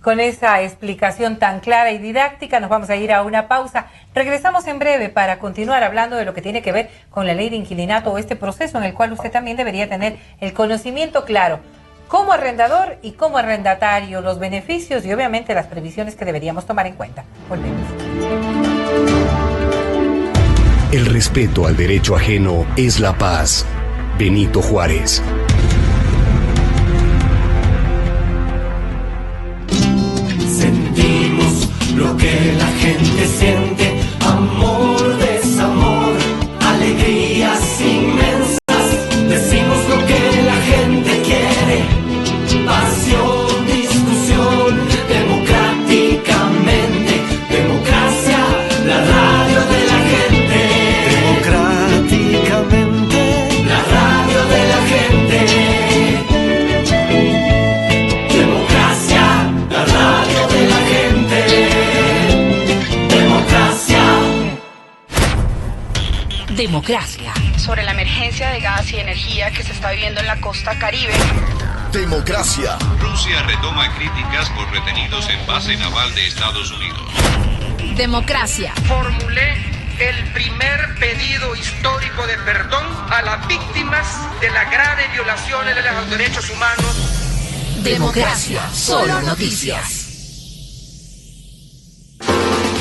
Con esa explicación tan clara y didáctica nos vamos a ir a una pausa. Regresamos en breve para continuar hablando de lo que tiene que ver con la ley de inquilinato o este proceso en el cual usted también debería tener el conocimiento claro como arrendador y como arrendatario, los beneficios y obviamente las previsiones que deberíamos tomar en cuenta. Volvemos. El respeto al derecho ajeno es la paz. Benito Juárez. Sentimos lo que la gente siente, amor, desamor, alegrías inmensas. Decimos lo que la gente quiere, pasión, discusión, democráticamente. Democracia, la radio de la gente. Democráticamente, la radio de la gente. Democracia, la radio de la gente. Democracia. Democracia. Sobre la emergencia de gas y energía que se está viviendo en la costa Caribe. Democracia. Rusia retoma críticas por retenidos en base naval de Estados Unidos. Democracia. Formulé el primer pedido histórico de perdón a las víctimas de las graves violaciones de los derechos humanos. Democracia. Solo noticias.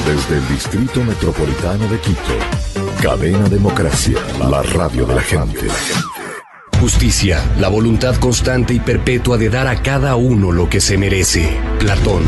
Desde el Distrito Metropolitano de Quito, Cadena Democracia, la radio de la gente. Justicia, la voluntad constante y perpetua de dar a cada uno lo que se merece. Platón.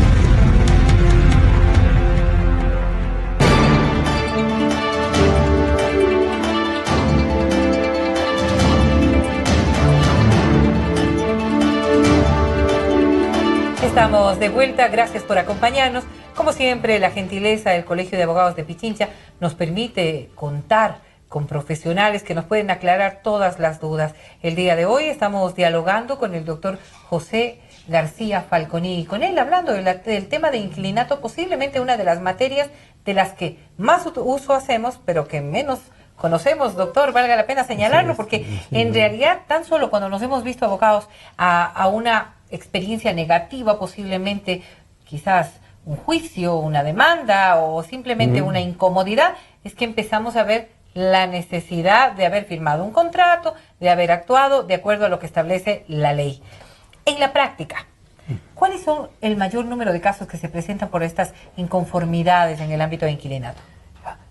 Estamos de vuelta, gracias por acompañarnos. Como siempre, la gentileza del Colegio de Abogados de Pichincha nos permite contar con profesionales que nos pueden aclarar todas las dudas. El día de hoy estamos dialogando con el doctor José García Falconi y con él hablando del tema de inclinato, posiblemente una de las materias de las que más uso hacemos, pero que menos conocemos, doctor, valga la pena señalarlo, porque en realidad tan solo cuando nos hemos visto abocados a una experiencia negativa, posiblemente quizás un juicio, una demanda o simplemente una incomodidad, es que empezamos a ver la necesidad de haber firmado un contrato, de haber actuado de acuerdo a lo que establece la ley. En la práctica, ¿cuáles son el mayor número de casos que se presentan por estas inconformidades en el ámbito de inquilinato?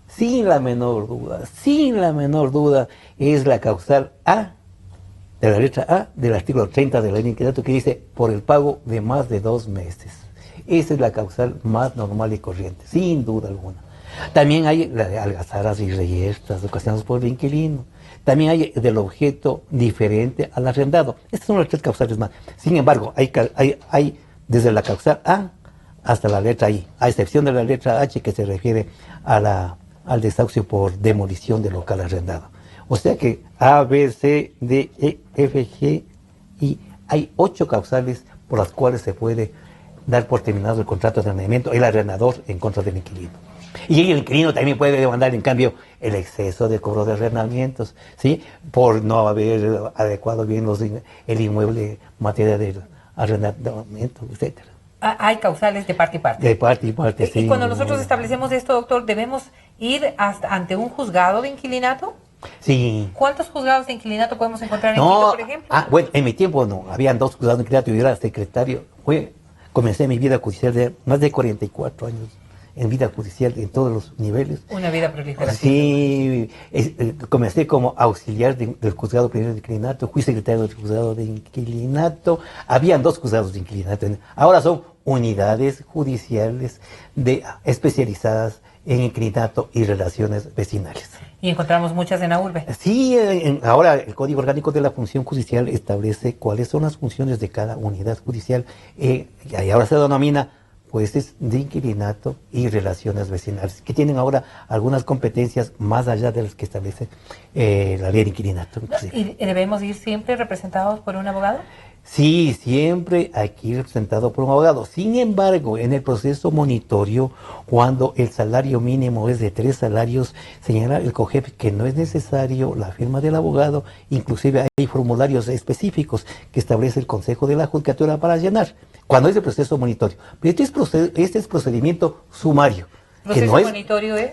Sin la menor duda, es la causal A, de la letra A del artículo 30 de la ley de inquilinato, que dice por el pago de más de 2 meses. Esa es la causal más normal y corriente, sin duda alguna. También hay la de algazaras y reyertas ocasionadas por el inquilino. También hay del objeto diferente al arrendado. Estas son las 3 causales más. Sin embargo, hay desde la causal A hasta la letra I, a excepción de la letra H que se refiere al desahucio por demolición del local arrendado. O sea que A, B, C, D, E, F, G, I. Hay 8 causales por las cuales se puede dar por terminado el contrato de arrendamiento el arrendador en contra del inquilino. Y el inquilino también puede demandar, en cambio, el exceso de cobro de arrendamientos, ¿sí? Por no haber adecuado bien el inmueble en materia de arrendamiento, etcétera. Hay causales de parte y parte. De parte y parte, sí. Y cuando nosotros establecemos esto, doctor, ¿debemos ir ante un juzgado de inquilinato? Sí. ¿Cuántos juzgados de inquilinato podemos encontrar en Quito, por ejemplo? Bueno, en mi tiempo no, habían 2 juzgados de inquilinato, yo era secretario. Comencé mi vida judicial de más de 44 años. En vida judicial en todos los niveles. Una vida prolífera. Sí, comencé como auxiliar del juzgado primero de inquilinato, fui secretario del juzgado de inquilinato, habían 2 juzgados de inquilinato, ahora son unidades judiciales especializadas en inquilinato y relaciones vecinales. Y encontramos muchas en la urbe. Sí, ahora el Código Orgánico de la Función Judicial establece cuáles son las funciones de cada unidad judicial, y ahora se denomina jueces de inquilinato y relaciones vecinales, que tienen ahora algunas competencias más allá de las que establece la ley de inquilinato. ¿Y debemos ir siempre representados por un abogado? Sí, siempre hay que ir representado por un abogado. Sin embargo, en el proceso monitorio, cuando el salario mínimo es de 3 salarios, señala el COGEP que no es necesario la firma del abogado, inclusive hay formularios específicos que establece el Consejo de la Judicatura para llenar, cuando es el proceso monitorio. Pero este es procedimiento sumario. ¿Proceso monitorio es?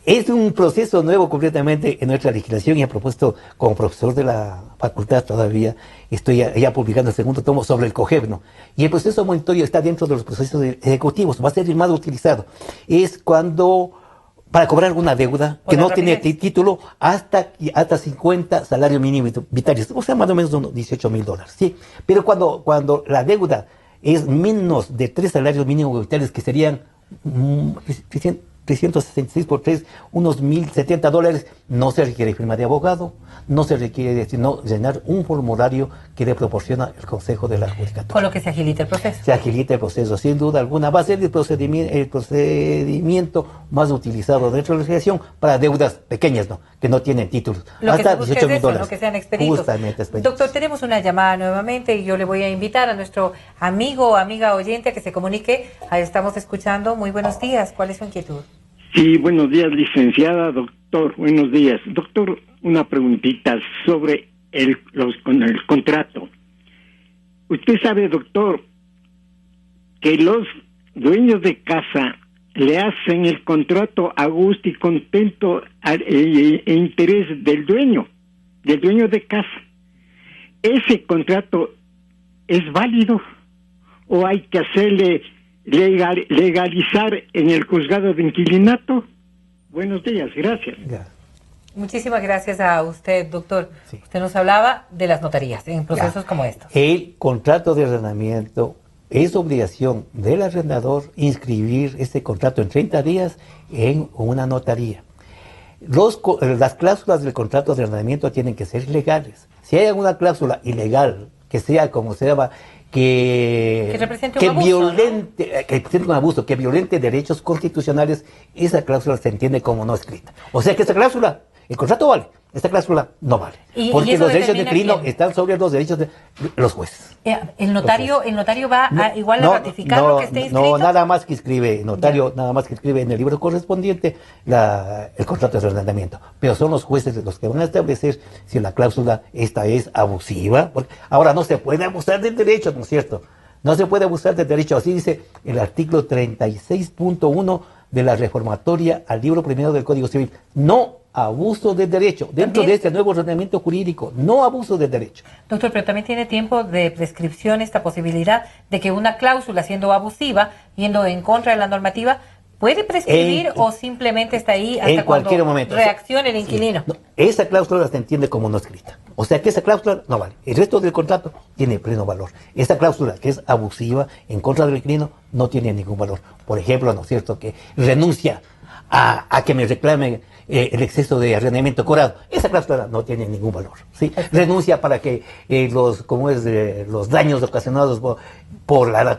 Es un proceso nuevo completamente en nuestra legislación, y a propósito, como profesor de la facultad todavía estoy ya publicando el segundo tomo sobre el COGEP, ¿no? Y el proceso monitorio está dentro de los procesos ejecutivos, va a ser más utilizado. Es cuando, para cobrar una deuda que no tiene título, hasta 50 salarios mínimos vitales, o sea, más o menos unos $18,000, ¿sí? Pero cuando la deuda es menos de 3 salarios mínimos vitales, que serían 366 por 3, unos $1,070, no se requiere firma de abogado, no se requiere sino llenar un formulario que le proporciona el Consejo de la Judicatura. Con lo que se agilita el proceso. Se agilita el proceso, sin duda alguna. Va a ser el procedimiento más utilizado dentro de la legislación para deudas pequeñas, ¿no? Que no tienen títulos. Lo hasta que se busca es eso, ¿no? Que sean expeditos. Justamente expeditos. Doctor, tenemos una llamada nuevamente y yo le voy a invitar a nuestro amigo o amiga oyente a que se comunique. Ahí estamos escuchando. Muy buenos días. ¿Cuál es su inquietud? Sí, buenos días, licenciada, doctor. Buenos días. Doctor, una preguntita sobre el contrato. usted sabe, doctor, que los dueños de casa le hacen el contrato a gusto y contento e interés del dueño de casa. ¿Ese contrato es válido o hay que hacerle legalizar en el juzgado de inquilinato? Buenos días, gracias. Muchísimas gracias a usted, doctor. Sí. Usted nos hablaba de las notarías en procesos como estos. El contrato de arrendamiento es obligación del arrendador inscribir ese contrato en 30 días en una notaría. Las cláusulas del contrato de arrendamiento tienen que ser legales. Si hay alguna cláusula ilegal, que sea como se llama, que represente un abuso, violente, ¿no? Que represente un abuso, que violente derechos constitucionales, esa cláusula se entiende como no escrita. O sea que esa cláusula, el contrato vale, esta cláusula no vale. Porque los derechos de inquilino están sobre los derechos de los jueces. ¿El notario va igual a ratificar lo que esté inscrito? No, nada más que escribe, notario nada más que escribe en el libro correspondiente el contrato de arrendamiento. Pero son los jueces los que van a establecer si la cláusula esta es abusiva. Porque ahora no se puede abusar del derecho, ¿no es cierto? No se puede abusar del derecho, así dice el artículo 36.1 de la reformatoria al libro primero del Código Civil. No abuso del derecho, dentro de este nuevo ordenamiento jurídico, no abuso del derecho. Doctor, pero también tiene tiempo de prescripción esta posibilidad de que una cláusula siendo abusiva, yendo en contra de la normativa, ¿puede prescribir o simplemente está ahí hasta en cualquier cuando momento reaccione el inquilino? Sí, no, esa cláusula se entiende como no escrita. O sea que esa cláusula no vale. El resto del contrato tiene pleno valor. Esa cláusula que es abusiva en contra del inquilino no tiene ningún valor. Por ejemplo, ¿no es cierto?, que renuncia a que me reclame el exceso de arrendamiento cobrado. Esa cláusula no tiene ningún valor, ¿sí? Renuncia para que los daños ocasionados por la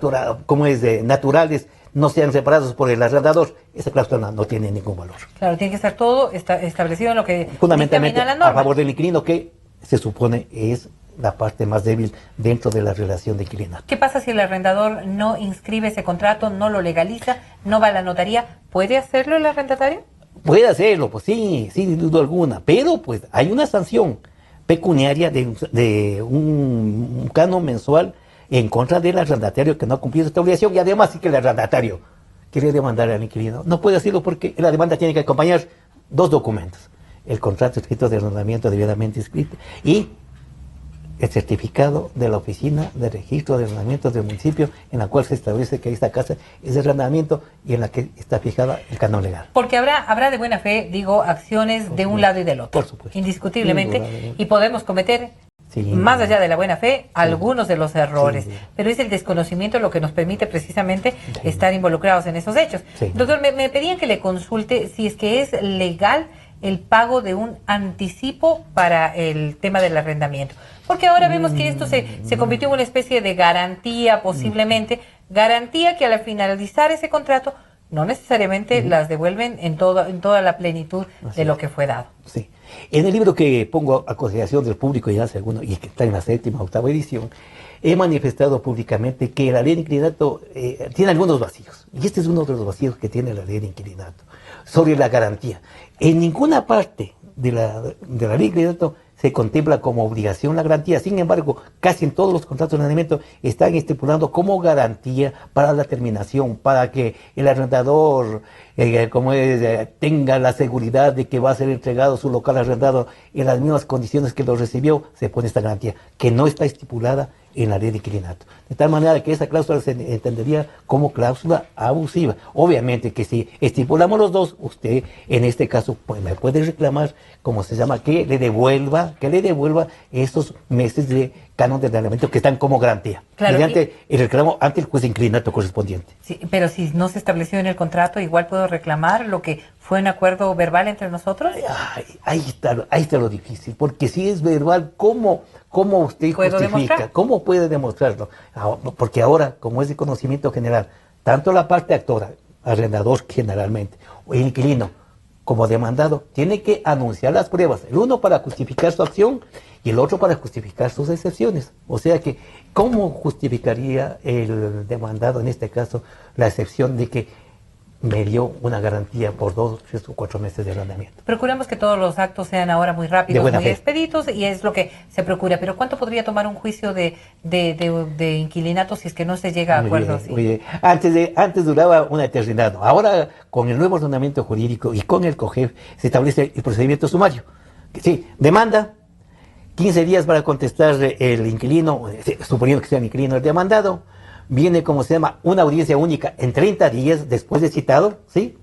naturales no sean separados por el arrendador. Esa cláusula no tiene ningún valor. Claro, tiene que estar todo establecido en lo que fundamentalmente dictamina la norma. A favor del inquilino, que se supone es la parte más débil dentro de la relación de inquilinato. ¿Qué pasa si el arrendador no inscribe ese contrato, no lo legaliza, no va a la notaría? ¿Puede hacerlo el arrendatario? Puede hacerlo, pues sí, sin duda alguna, pero pues hay una sanción pecuniaria de un canon mensual en contra del arrendatario que no ha cumplido esta obligación, y además sí que el arrendatario quiere demandar al inquilino. No puede hacerlo porque la demanda tiene que acompañar dos documentos: el contrato escrito de arrendamiento debidamente escrito y el certificado de la oficina de registro de arrendamientos del municipio, en la cual se establece que esta casa es de arrendamiento y en la que está fijada el canon legal. Porque habrá de buena fe, digo, acciones de un lado y del otro. Por supuesto. Indiscutiblemente. Y podemos cometer, más allá de la buena fe, algunos de los errores. Pero es el desconocimiento lo que nos permite precisamente estar involucrados en esos hechos. Doctor, me pedían que le consulte si es que es legal el pago de un anticipo para el tema del arrendamiento. Porque ahora vemos que esto se convirtió en una especie de garantía, posiblemente, garantía que al finalizar ese contrato no necesariamente las devuelven en toda la plenitud de lo que fue dado. Sí. En el libro que pongo a consideración del público ya hace alguno, y que está en la 7ª, 8ª edición, he manifestado públicamente que la ley de inquilinato tiene algunos vacíos. Y este es uno de los vacíos que tiene la ley de inquilinato, sobre la garantía. En ninguna parte de la ley de inquilinato se contempla como obligación la garantía. Sin embargo, casi en todos los contratos de arrendamiento están estipulando como garantía para la terminación, para que el arrendador tenga la seguridad de que va a ser entregado su local arrendado en las mismas condiciones que lo recibió. Se pone esta garantía, que no está estipulada en la ley de inquilinato. De tal manera que esa cláusula se entendería como cláusula abusiva. Obviamente que si estipulamos los dos, usted en este caso pues me puede reclamar, como se llama, que le devuelva esos meses de canon de arrendamiento que están como garantía. Claro, mediante el reclamo ante el juez de inquilinato correspondiente. Sí, pero si no se estableció en el contrato, igual puedo reclamar lo que fue un acuerdo verbal entre nosotros. Ahí está lo difícil, porque si es verbal, ¿cómo usted justifica? ¿Cómo puede demostrarlo? Porque ahora, como es de conocimiento general, tanto la parte actora, arrendador generalmente, o el inquilino, como demandado, tiene que anunciar las pruebas, el uno para justificar su acción y el otro para justificar sus excepciones. O sea que, ¿cómo justificaría el demandado en este caso la excepción de que me dio una garantía por 2, 3 o 4 meses de arrendamiento. Procuramos que todos los actos sean ahora muy rápidos, muy expeditos, y es lo que se procura. Pero ¿cuánto podría tomar un juicio de inquilinato si es que no se llega a acuerdos? Oye, antes duraba una eternidad, ¿no? Ahora, con el nuevo ordenamiento jurídico y con el COGEF, se establece el procedimiento sumario. Sí, demanda, 15 días para contestar el inquilino, suponiendo que sea el inquilino el demandado. Viene, como se llama, una audiencia única en 30 días después de citado, ¿sí?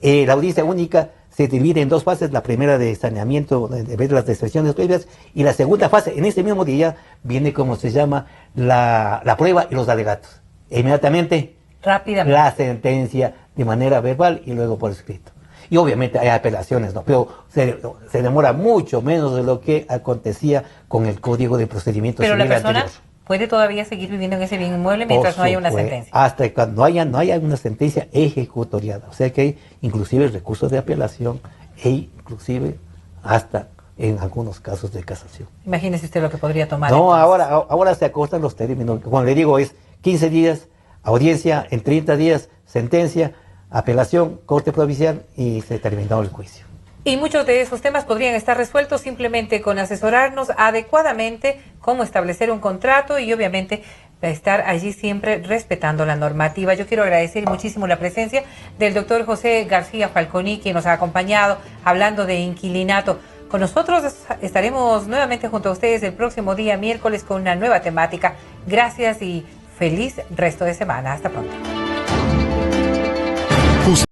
La audiencia única se divide en 2 fases, la primera de saneamiento, de ver las expresiones previas, y la segunda fase, en ese mismo día, viene, como se llama, la prueba y los alegatos. Inmediatamente, rápidamente, la sentencia de manera verbal y luego por escrito. Y obviamente hay apelaciones, ¿no? Pero se demora mucho menos de lo que acontecía con el Código de Procedimientos Civil anterior. Pero la persona puede todavía seguir viviendo en ese bien inmueble mientras no haya una sentencia. Hasta cuando no haya una sentencia ejecutoriada. O sea que hay inclusive recursos de apelación e inclusive hasta en algunos casos de casación. Imagínese usted lo que podría tomar. No, ahora se acortan los términos. Como le digo, es 15 días, audiencia en 30 días, sentencia, apelación, corte provincial y se terminó el juicio. Y muchos de esos temas podrían estar resueltos simplemente con asesorarnos adecuadamente cómo establecer un contrato y obviamente estar allí siempre respetando la normativa. Yo quiero agradecer muchísimo la presencia del doctor José García Falconi, quien nos ha acompañado hablando de inquilinato. Con nosotros estaremos nuevamente junto a ustedes el próximo día miércoles con una nueva temática. Gracias y feliz resto de semana. Hasta pronto.